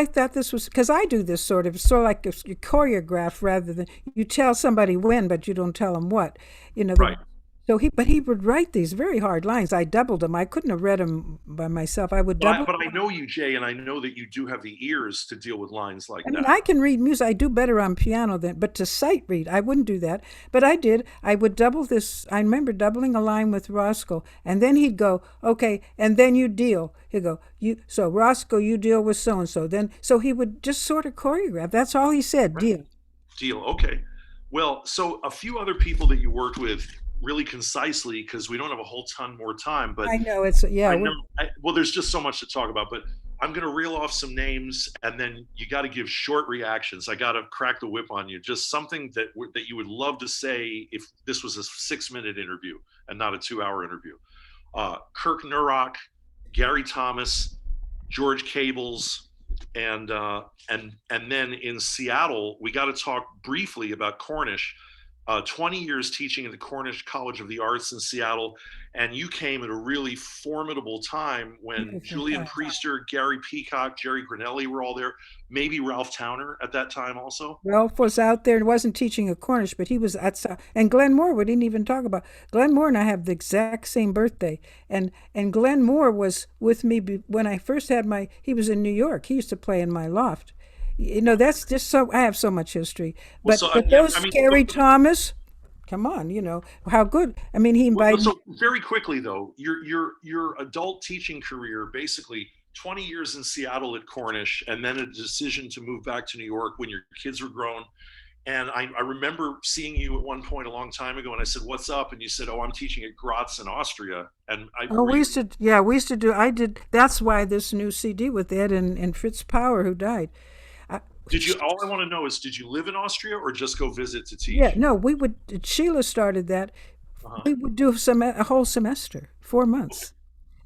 thought this was, because I do this sort of like you choreograph rather than you tell somebody when, but you don't tell them what, Right. So he would write these very hard lines. I doubled them. I couldn't have read them by myself. I would double. But I know you, Jay, and I know that you do have the ears to deal with lines like that. I mean, I can read music. I do better on piano but to sight read, I wouldn't do that. But I did. I would double this. I remember doubling a line with Roscoe, and then he'd go, okay, and then you deal. He'd go, so Roscoe, you deal with so and so. So he would just sort of choreograph. That's all he said. Right. Deal. Okay. Well, so a few other people that you worked with, really concisely, because we don't have a whole ton more time, but I know well, there's just so much to talk about, but I'm going to reel off some names, and then you got to give short reactions. I got to crack the whip on you. Just something that you would love to say if this was a 6-minute interview and not a 2-hour interview. Kirk Nurrock, Gary Thomas, George Cables, and then in Seattle, we got to talk briefly about Cornish. 20 years teaching at the Cornish College of the Arts in Seattle, and you came at a really formidable time when Julian Priester, Gary Peacock, Jerry Granelli were all there, maybe Ralph Towner at that time also. Ralph was out there and wasn't teaching at Cornish, but he was and Glenn Moore, we didn't even talk about. Glenn Moore and I have the exact same birthday, and Glenn Moore was with me when I first had he was in New York. He used to play in my loft. That's just so, I have so much history. But Gary Thomas, come on, how good. I mean, he invited. So very quickly though, your adult teaching career, basically 20 years in Seattle at Cornish, and then a decision to move back to New York when your kids were grown. And I remember seeing you at one point a long time ago, and I said, "What's up?" And you said, "Oh, I'm teaching at Graz in Austria." And we used to do. I did. That's why this new CD with Ed and Fritz Power, who died. All I want to know is, did you live in Austria or just go visit to teach? Yeah, no, we would, Sheila started that. We would do a whole semester, 4 months.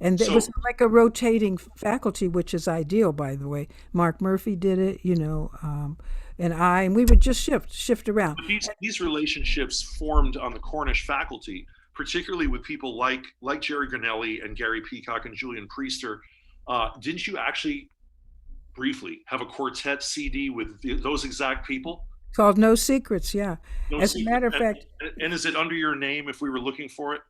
And it was like a rotating faculty, which is ideal, by the way. Mark Murphy did it, and we would just shift around. But these relationships formed on the Cornish faculty, particularly with people like Jerry Granelli and Gary Peacock and Julian Priester. Didn't you actually briefly have a quartet CD with those exact people? Called No Secrets, yeah. As a matter of fact. And is it under your name if we were looking for it?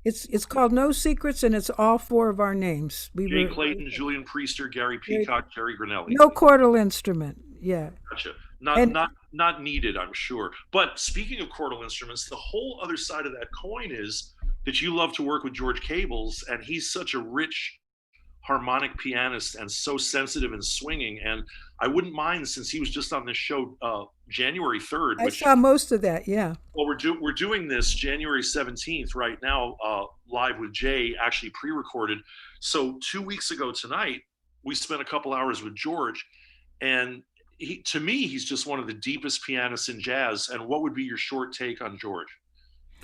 It's called No Secrets, and it's all 4 of our names. Jay Clayton, Julian Priester, Gary Peacock, Jerry Granelli. No chordal instrument, yeah. Gotcha. Not needed, I'm sure. But speaking of chordal instruments, the whole other side of that coin is that you love to work with George Cables, and he's such a rich harmonic pianist and so sensitive and swinging. And I wouldn't mind, since he was just on this show January 3rd. I saw most of that, yeah. Well, we're doing this January 17th right now, live with Jay, actually pre-recorded. So 2 weeks ago tonight, we spent a couple hours with George, and to me, he's just one of the deepest pianists in jazz. And what would be your short take on George?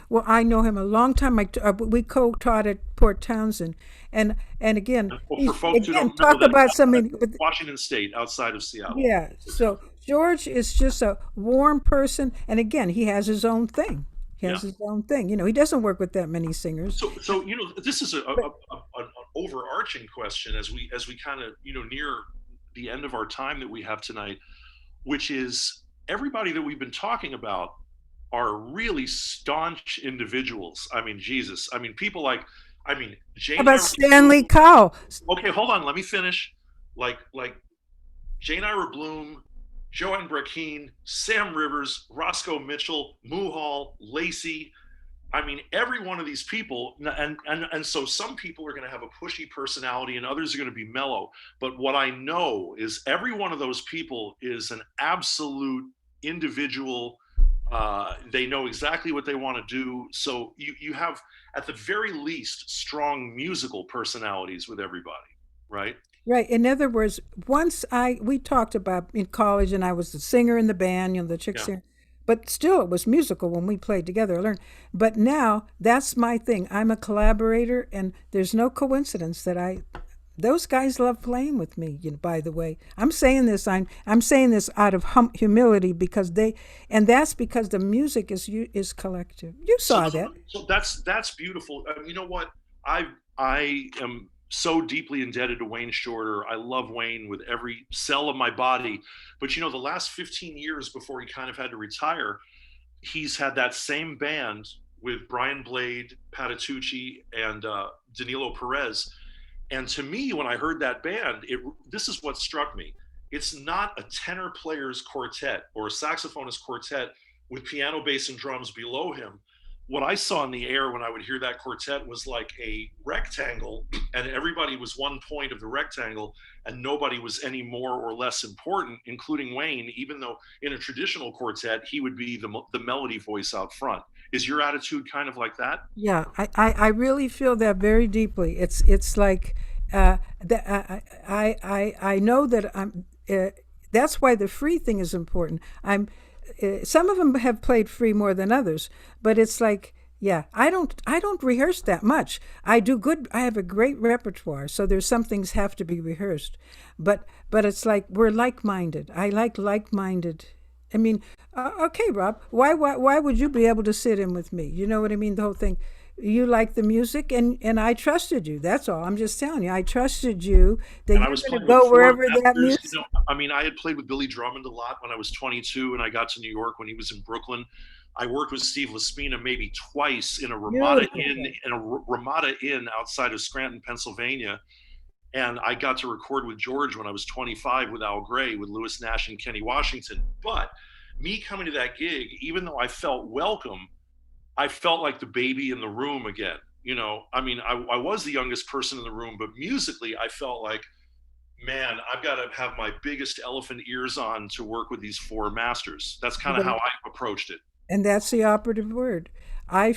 Well, I know him a long time. We co-taught at Port Townsend, and again, for folks who don't talk know, about something. Washington State, outside of Seattle. Yeah. So George is just a warm person, and again, he has his own thing. He doesn't work with that many singers. So this is an overarching question as we kind of near the end of our time that we have tonight, which is everybody that we've been talking about are really staunch individuals. I mean, Jesus. I mean, people like, Jane. How about Stanley Cowell? Okay, hold on. Let me finish. like Jane Ira Bloom, Joanne Brackeen, Sam Rivers, Roscoe Mitchell, Muhal, Lacey. I mean, every one of these people, and so some people are going to have a pushy personality and others are going to be mellow. But what I know is every one of those people is an absolute individual. They know exactly what they want to do. So you have, at the very least, strong musical personalities with everybody, right? Right. In other words, we talked about in college, and I was the singer in the band, the chick Yeah. singer, but still it was musical when we played together. I learned. But now that's my thing. I'm a collaborator, and there's no coincidence that those guys love playing with me. By the way, I'm saying this. I'm saying this out of humility because and that's because the music is collective. You saw that. So that's beautiful. You know what? I am so deeply indebted to Wayne Shorter. I love Wayne with every cell of my body. But the last 15 years before he kind of had to retire, he's had that same band with Brian Blade, Patitucci, and Danilo Perez. And to me, when I heard that band, this is what struck me. It's not a tenor players quartet or a saxophonist quartet with piano, bass, and drums below him. What I saw in the air when I would hear that quartet was like a rectangle, and everybody was one point of the rectangle, and nobody was any more or less important, including Wayne, even though in a traditional quartet, he would be the melody voice out front. Is your attitude kind of like that? Yeah, I really feel that very deeply. It's like I know that I'm. That's why the free thing is important. Some of them have played free more than others, but it's like, yeah, I don't rehearse that much. I have a great repertoire, so there's some things have to be rehearsed, but it's like we're like-minded. I like-minded. I mean, okay, Rob, why would you be able to sit in with me? You know what I mean? The whole thing. You like the music, and I trusted you. That's all. I'm just telling you. I trusted you that And I you're was going to playing go with wherever four that masters, music. I mean, I had played with Billy Drummond a lot when I was 22, and I got to New York when he was in Brooklyn. I worked with Steve Laspina maybe twice in a Ramada Inn outside of Scranton, Pennsylvania. And I got to record with George when I was 25 with Al Gray, with Lewis Nash and Kenny Washington. But me coming to that gig, even though I felt welcome, I felt like the baby in the room again. I mean, I was the youngest person in the room, but musically, I felt like, man, I've got to have my biggest elephant ears on to work with these four masters. That's kind of how I approached it. And that's the operative word. I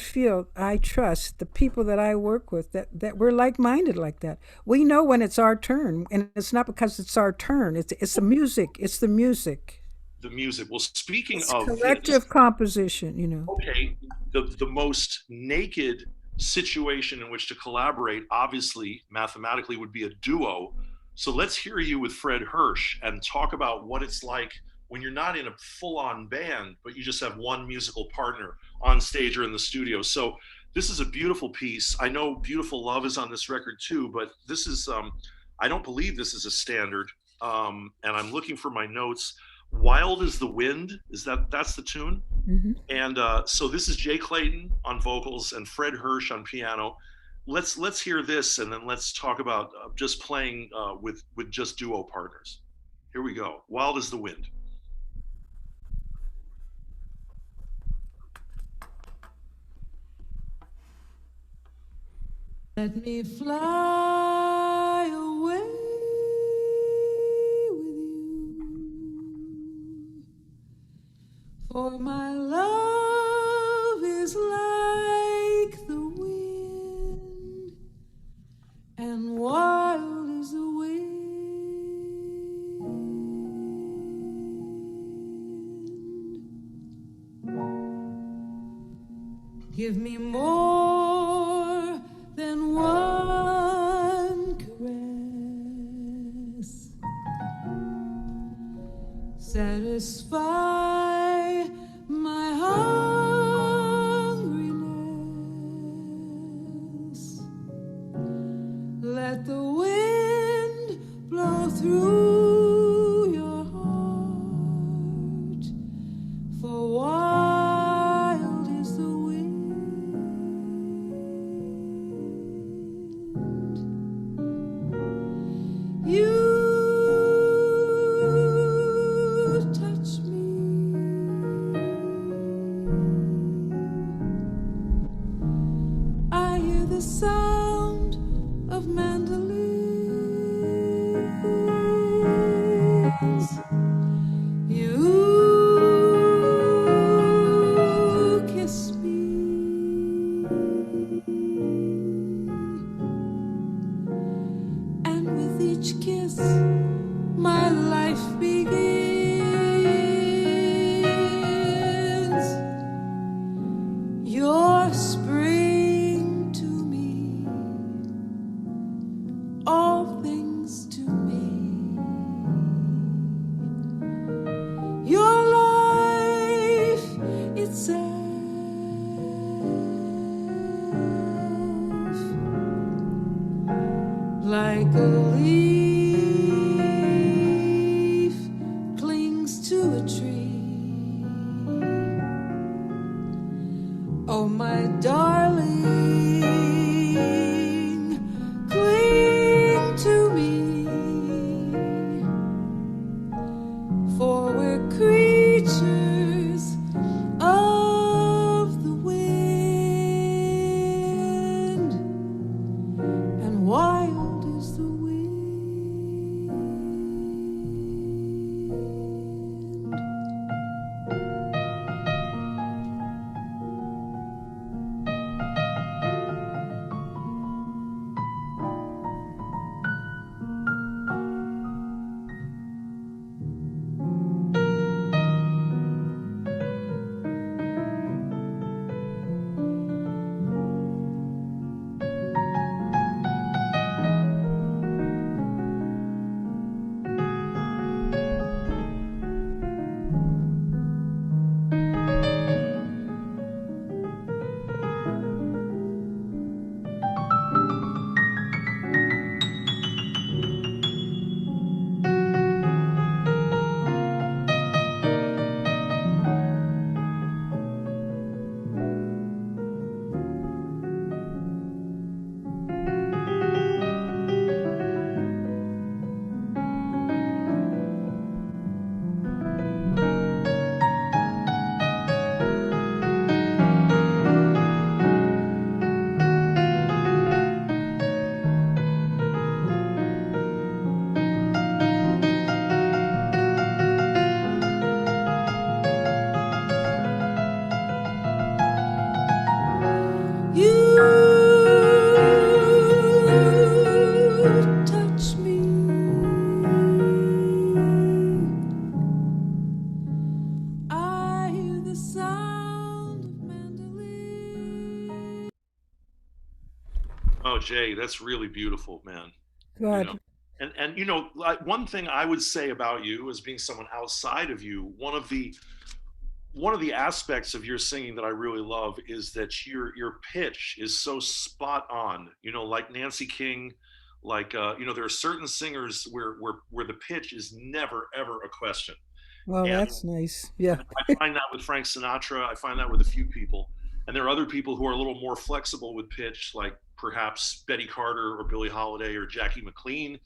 trust the people that I work with that we're like-minded like that. We know when it's our turn, and it's not because it's our turn. It's the music. It's the music. The music. Well, speaking It's of collective composition, Okay, the most naked situation in which to collaborate, obviously, mathematically, would be a duo. So let's hear you with Fred Hirsch and talk about what it's like when you're not in a full-on band, but you just have one musical partner on stage or in the studio. So this is a beautiful piece. I know Beautiful Love is on this record too, but this is, I don't believe this is a standard. And I'm looking for my notes. Wild is the Wind, that's the tune? Mm-hmm. And so this is Jay Clayton on vocals and Fred Hirsch on piano. Let's hear this, and then let's talk about just playing with just duo partners. Here we go. Wild is the Wind. Let me fly away with you, for my love is like the wind, and wild is the wind. Give me more than one caress, satisfy my hungriness. Let the wind blow through your heart, for wild is the wind. You the sound of mandolins. You kiss me, and with each kiss my life begins. You're spring to me, all things to me. Your life itself, like a leaf clings to a tree. Oh, my darling, cling to me, for we're creatures of the wind, and wild is the wind. You touch me, I hear the sound of mandolin. Oh, Jay, that's really beautiful, man. God. You know? And you know, like, one thing I would say about you as being someone outside of you, one of the aspects of your singing that I really love is that your pitch is so spot on. You know, like Nancy King, like you know, there are certain singers where the pitch is never ever a question. Well, And that's nice. Yeah. I find that with Frank Sinatra. I find that with a few people. And there are other people who are a little more flexible with pitch, like perhaps Betty Carter or Billie Holiday or Jackie McLean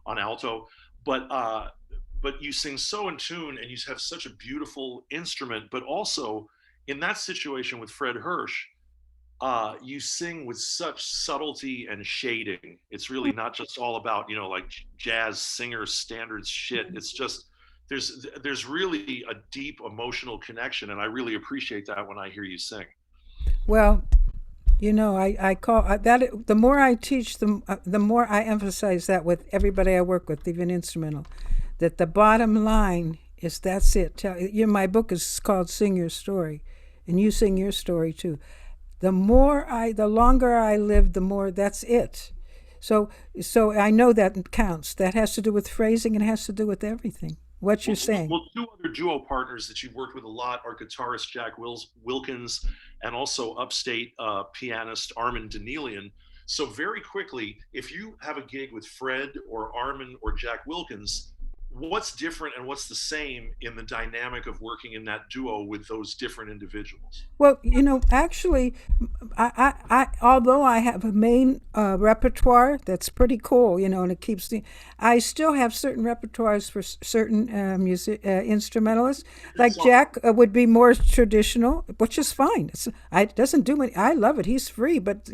on alto. But you sing so in tune, and you have such a beautiful instrument. But also in that situation with Fred Hirsch, you sing with such subtlety and shading. It's really not just all about, you know, like jazz singer standards shit. It's just there's really a deep emotional connection, and I really appreciate that when I hear you sing. Well, you know, I call that the more I teach, the more I emphasize that with everybody I work with, even instrumental, that the bottom line is that's it. My book is called Sing Your Story, and you sing your story too. The longer I live, the more that's it. So I know that counts. That has to do with phrasing, and it has to do with everything. What you're saying. Well, two other duo partners that you've worked with a lot are guitarist Jack Wilkins and also upstate pianist Armin Danelian. So very quickly, if you have a gig with Fred or Armin or Jack Wilkins, what's different and what's the same in the dynamic of working in that duo with those different individuals? Well, actually, although I have a main repertoire that's pretty cool, and it keeps the, I still have certain repertoires for certain music instrumentalists. Like Jack would be more traditional, which is fine. It doesn't do any. I love it. He's free, but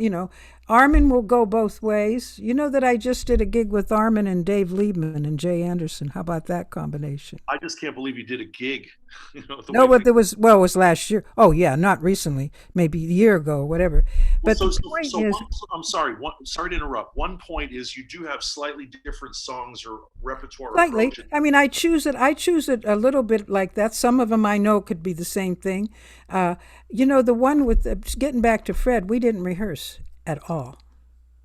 Armin will go both ways. You know that I just did a gig with Armin and Dave Liebman and Jay Anderson. How about that combination? I just can't believe you did a gig. No, but it was last year. Oh yeah, not recently, maybe a year ago or whatever. But the point is, I'm sorry. Sorry to interrupt. One point is you do have slightly different songs or repertoire. Slightly. Approaches. I mean, I choose it a little bit like that. Some of them I know could be the same thing. The one with getting back to Fred, we didn't rehearse at all.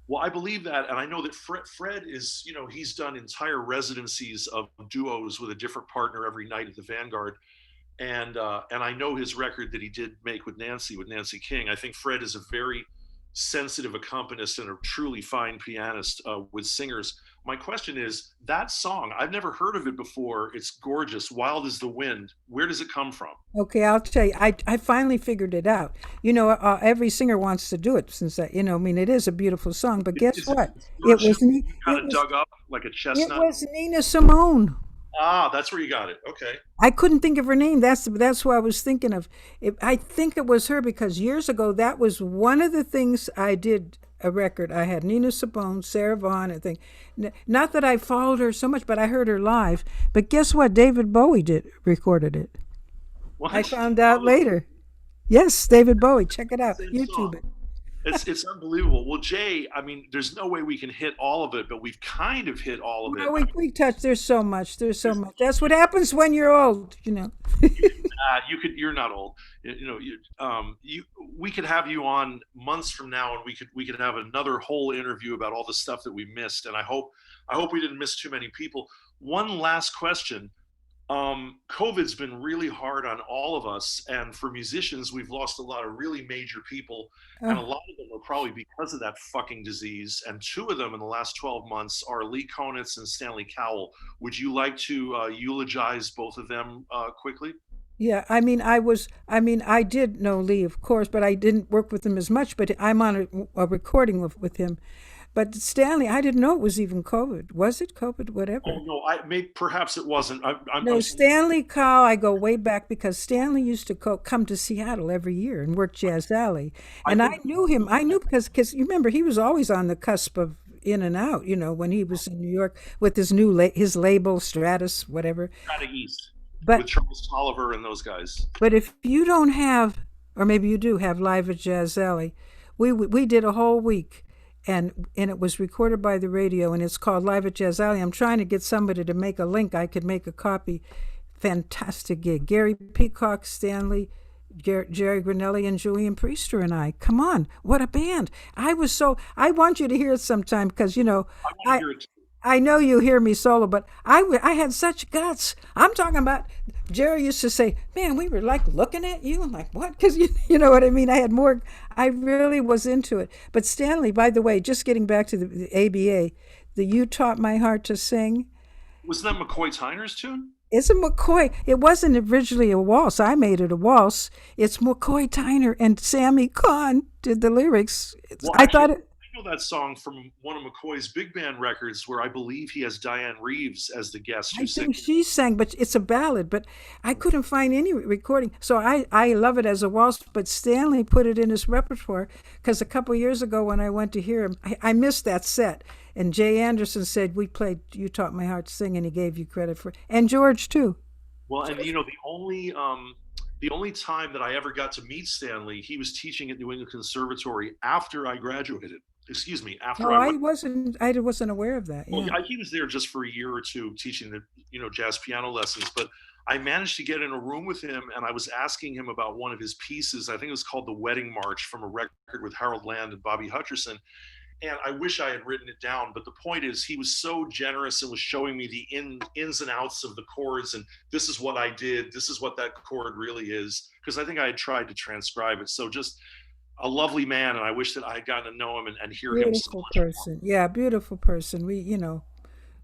Well, I believe that, and I know that Fred is, he's done entire residencies of duos with a different partner every night at the Vanguard, and I know his record that he did make with Nancy King. I think Fred is a very sensitive accompanist and a truly fine pianist with singers. My question is, that song, I've never heard of it before. It's gorgeous. Wild as the Wind. Where does it come from? Okay, I'll tell you. I finally figured it out. Every singer wants to do it since that, it is a beautiful song. But guess what? It was kind of dug up like a chestnut. It was Nina Simone. Ah, that's where you got it. Okay. I couldn't think of her name. That's what I was thinking of. I think it was her because years ago that was one of the things I did a record. I had Nina Simone, Sarah Vaughan, I think. Not that I followed her so much, but I heard her live. But guess what? David Bowie recorded it. What? I found out later. Yes, David Bowie. Check it out. YouTube it. It's unbelievable. Well, Jay, I mean, there's no way we can hit all of it, but we've kind of hit all of it. No, we touched. There's so much. That's what happens when you're old. You're not old. We could have you on months from now, and we could have another whole interview about all the stuff that we missed. And I hope we didn't miss too many people. One last question. COVID's been really hard on all of us, and for musicians, we've lost a lot of really major people, and a lot of them are probably because of that fucking disease. And two of them in the last 12 months are Lee Konitz and Stanley Cowell. Would you like to eulogize both of them quickly? Yeah, I did know Lee, of course, but I didn't work with him as much. But I'm on a recording with him. But Stanley, I didn't know it was even COVID. Was it COVID? Whatever. Oh no, perhaps it wasn't. Stanley Cowell, I go way back because Stanley used to come to Seattle every year and work Jazz Alley, and I knew him. I knew because you remember he was always on the cusp of in and out. When he was in New York with his his label Stratus, whatever. Strata East. But with Charles Tolliver and those guys. But if you don't have, or maybe you do have Live at Jazz Alley, we did a whole week. And it was recorded by the radio, and it's called Live at Jazz Alley. I'm trying to get somebody to make a link. I could make a copy. Fantastic gig. Gary Peacock, Stanley, Jerry Granelli, and Julian Priester and I. Come on, what a band! I want you to hear it sometime because I know you hear me solo, but I had such guts. I'm talking about. Jerry used to say, "Man, we were like looking at you." I'm like, "What?" Because you know what I mean. I really was into it. But Stanley, by the way, just getting back to the ABA, the "You Taught My Heart to Sing." Wasn't that McCoy Tyner's tune? It's a McCoy. It wasn't originally a waltz. I made it a waltz. It's McCoy Tyner and Sammy Kahn did the lyrics. Well, I know that song from one of McCoy's big band records where I believe he has Diane Reeves as the guest. I think she sang, but it's a ballad. But I couldn't find any recording. So I love it as a waltz, but Stanley put it in his repertoire because a couple years ago when I went to hear him, I missed that set. And Jay Anderson said, we played You Taught My Heart to Sing, and he gave you credit for it. And George, too. Well, and the only time that I ever got to meet Stanley, he was teaching at New England Conservatory after I graduated. Excuse me, after I wasn't aware of that. Well, he was there just for a year or two teaching the jazz piano lessons, but I managed to get in a room with him, and I was asking him about one of his pieces. I think it was called The Wedding March from a record with Harold Land and Bobby Hutcherson. And I wish I had written it down, but the point is he was so generous and was showing me the ins and outs of the chords, and this is what I did, this is what that chord really is, because I think I had tried to transcribe it. So just a lovely man, and I wish that I had gotten to know him and hear him so much more. Beautiful person. Yeah, beautiful person.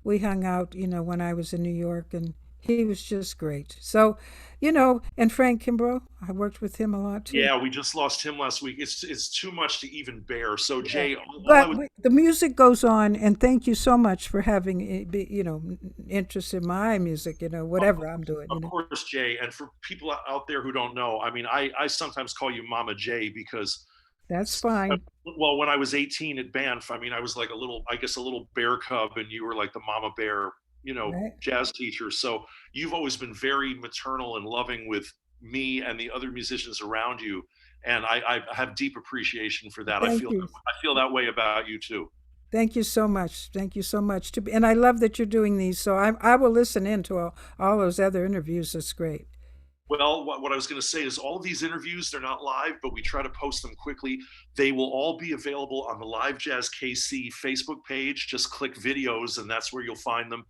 we hung out, when I was in New York, and he was just great. So, and Frank Kimbrough, I worked with him a lot too. Yeah, we just lost him last week. It's too much to even bear. So Yeah. Jay, all I But would the music goes on, and thank you so much for having, interest in my music, whatever I'm doing, Of course, Jay, and for people out there who don't know, I mean, I sometimes call you Mama Jay because, That's fine. well, when I was 18 at Banff, I mean, I was like I guess a little bear cub, and you were like the Mama Bear, Right? jazz teacher. So you've always been very maternal and loving with me and the other musicians around you, and I have deep appreciation for that. Thank you. I feel that way about you too. Thank you so much. Thank you so much. And I love that you're doing these. So I will listen in to all those other interviews. That's great. Well, what I was going to say is all of these interviews, they're not live, but we try to post them quickly. They will all be available on the Live Jazz KC Facebook page. Just click videos, and that's where you'll find them.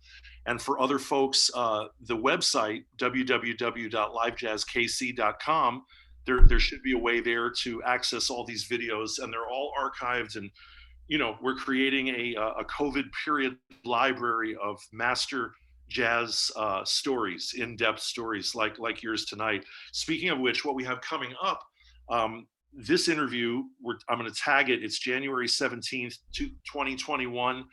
And for other folks, the website, www.livejazzkc.com, there should be a way there to access all these videos, and they're all archived. And, we're creating a COVID period library of master jazz stories, in-depth stories like yours tonight. Speaking of which, what we have coming up, this interview, I'm going to tag it. It's January 17th, 2021.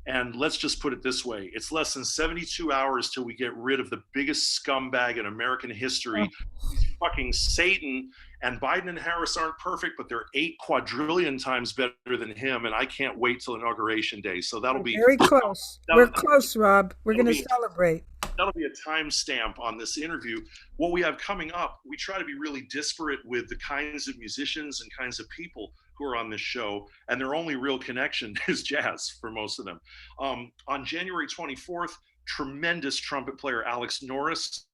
And let's just put it this way. It's less than 72 hours till we get rid of the biggest scumbag in American history. He's fucking Satan. And Biden and Harris aren't perfect, but they're 8 quadrillion times better than him. And I can't wait till Inauguration Day. So that'll be very close. We're close, Rob. We're going to celebrate. That'll be a timestamp on this interview. What we have coming up, we try to be really disparate with the kinds of musicians and kinds of people who are on this show, and their only real connection is jazz for most of them. On January 24th, tremendous trumpet player Alex Norris,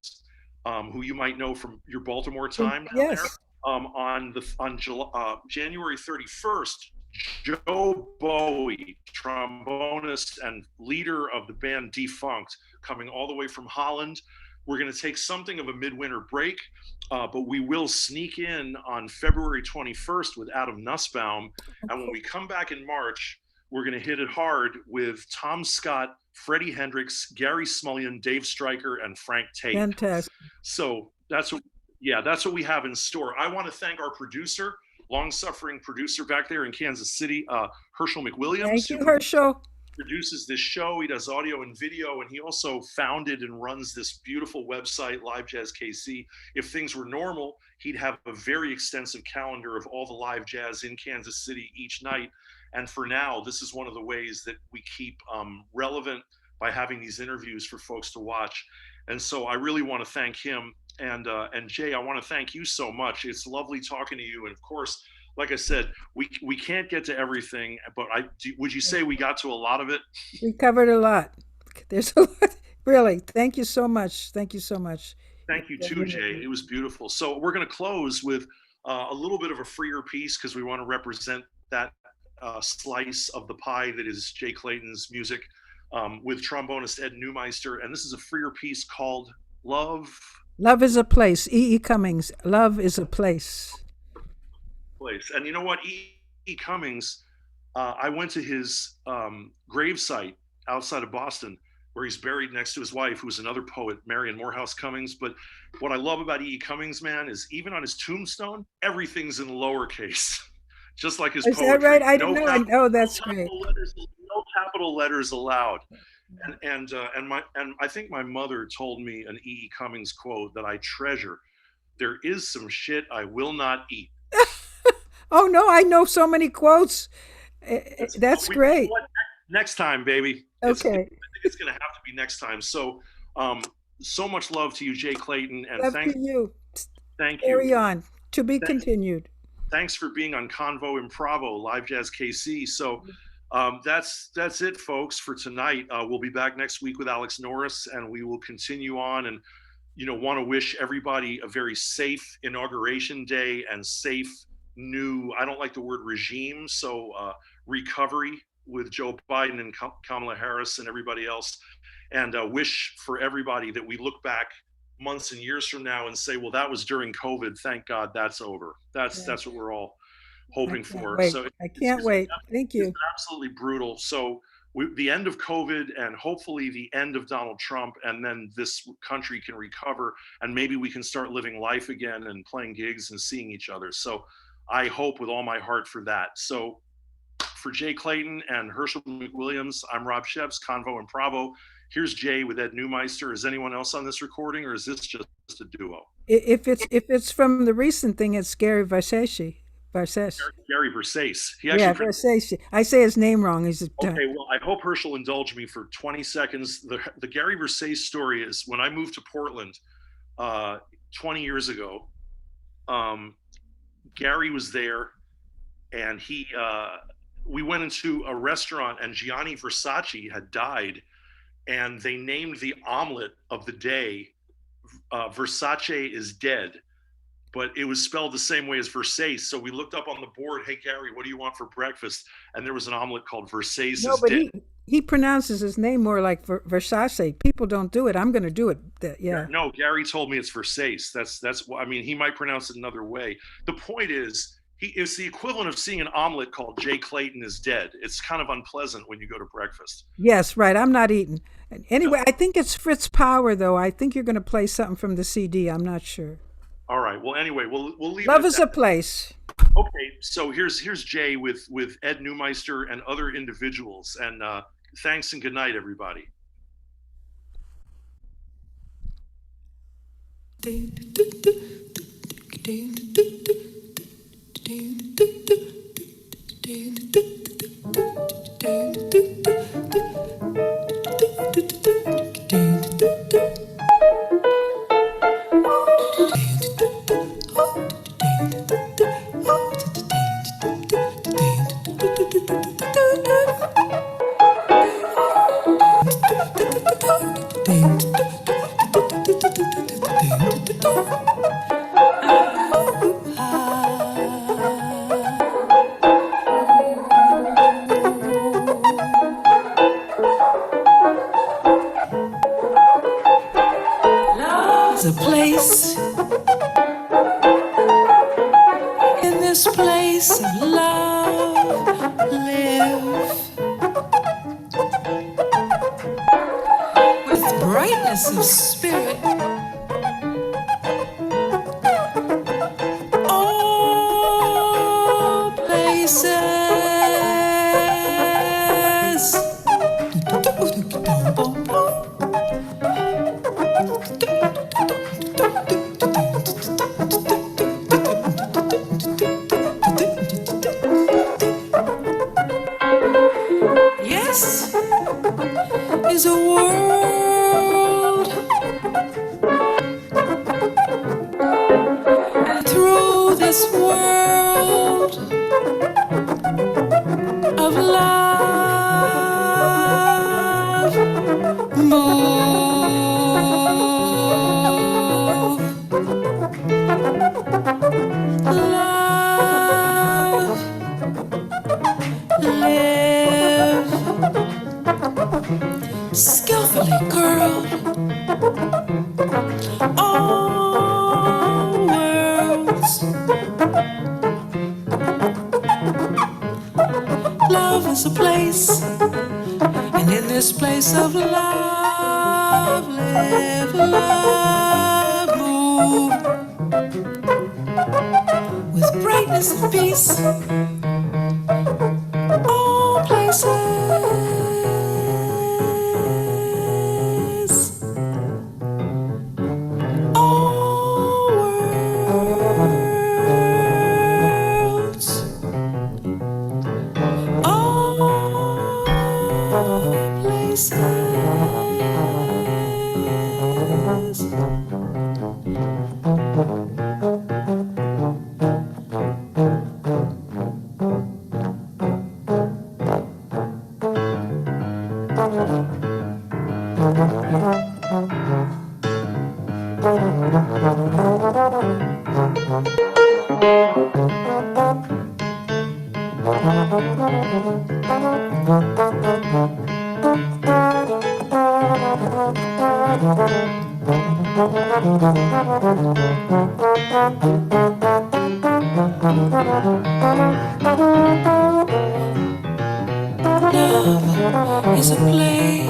who you might know from your Baltimore time down Yes. there. On January 31st, Joe Bowie, trombonist and leader of the band Defunct, coming all the way from Holland. We're going to take something of a midwinter break, but we will sneak in on February 21st with Adam Nussbaum. And when we come back in March, we're going to hit it hard with Tom Scott, Freddie Hendrix, Gary Smullian, Dave Stryker, and Frank Tate. Fantastic. So that's what we have in store. I want to thank our producer, long-suffering producer back there in Kansas City, Herschel McWilliams. Thank you, Herschel. Produces this show. He does audio and video, and he also founded and runs this beautiful website, LiveJazzKC. If things were normal, he'd have a very extensive calendar of all the live jazz in Kansas City each night. And for now, this is one of the ways that we keep relevant by having these interviews for folks to watch. And so I really want to thank him. And Jay, I want to thank you so much. It's lovely talking to you. And of course, like I said, we can't get to everything, but would you say we got to a lot of it? We covered a lot. There's a lot. Really, thank you so much. Thank you so much. Thank you too, Jay. It was beautiful. So we're going to close with a little bit of a freer piece because we want to represent that slice of the pie that is Jay Clayton's music with trombonist Ed Neumeister. And this is a freer piece called Love. Love is a place. E. Cummings. Love is a place. And you know what? E. Cummings, I went to his gravesite outside of Boston, where he's buried next to his wife, who's another poet, Marion Morehouse Cummings. But what I love about E. Cummings, man, is even on his tombstone, everything's in lowercase, just like his poetry. Is that right? I didn't know. Oh, that's great. No capital letters allowed. And I think my mother told me an E. Cummings quote that I treasure. There is some shit I will not eat. Oh no, I know so many quotes. That's great. Next time, baby. Okay. I think it's going to have to be next time. So, so much love to you, Jay Clayton, and love to you. Thank you. Carry on. To be continued. Thanks for being on Convo Improvvo, Live Jazz KC. So, that's it, folks, for tonight. We'll be back next week with Alex Norris, and we will continue on. And want to wish everybody a very safe Inauguration Day and safe new, I don't like the word regime, so recovery with Joe Biden and Kamala Harris and everybody else, and wish for everybody that we look back months and years from now and say, well, that was during COVID. Thank God that's over. That's what we're all hoping for. Wait. So I can't wait. Thank you. It's absolutely brutal. So the end of COVID and hopefully the end of Donald Trump, and then this country can recover and maybe we can start living life again and playing gigs and seeing each other. So I hope with all my heart for that. So for Jay Clayton and Herschel McWilliams, I'm Rob Scheps, Convo Improvvo. Here's Jay with Ed Newmeister. Is anyone else on this recording, or is this just a duo? If it's from the recent thing, it's Gary Versace. Gary Versace. Yeah, Versace. I say his name wrong. He's okay. Well, I hope Herschel indulge me for 20 seconds. The Gary Versace story is when I moved to Portland 20 years ago. Gary was there, and we went into a restaurant, and Gianni Versace had died, and they named the omelet of the day Versace is dead, but it was spelled the same way as Versace. So we looked up on the board, hey, Gary, what do you want for breakfast? And there was an omelet called Versace is dead. He pronounces his name more like Versace. People don't do it. I'm going to do it. Yeah. No, Gary told me it's Versace. That's I mean, he might pronounce it another way. The point is, it's the equivalent of seeing an omelet called Jay Clayton is dead. It's kind of unpleasant when you go to breakfast. Yes, right. I'm not eating. Anyway, I think it's Fritz Power, though. I think you're going to play something from the CD. I'm not sure. All right. Well, anyway, we'll leave. Love is a Place. Okay. So here's Jay with Ed Newmeister and other individuals. And thanks and good night, everybody. A place, in this place of love, live with brightness of spirit. All places. Yes, is a world, and through this world of love, move, love, live, skillfully curled, all worlds. Love is a place, and in this place of love, live, love, move, with brightness and peace. All places, all worlds, all places. love is a place.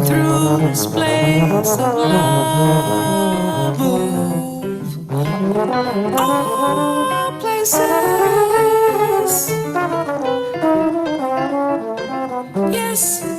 Through this place of love move all places. Yes.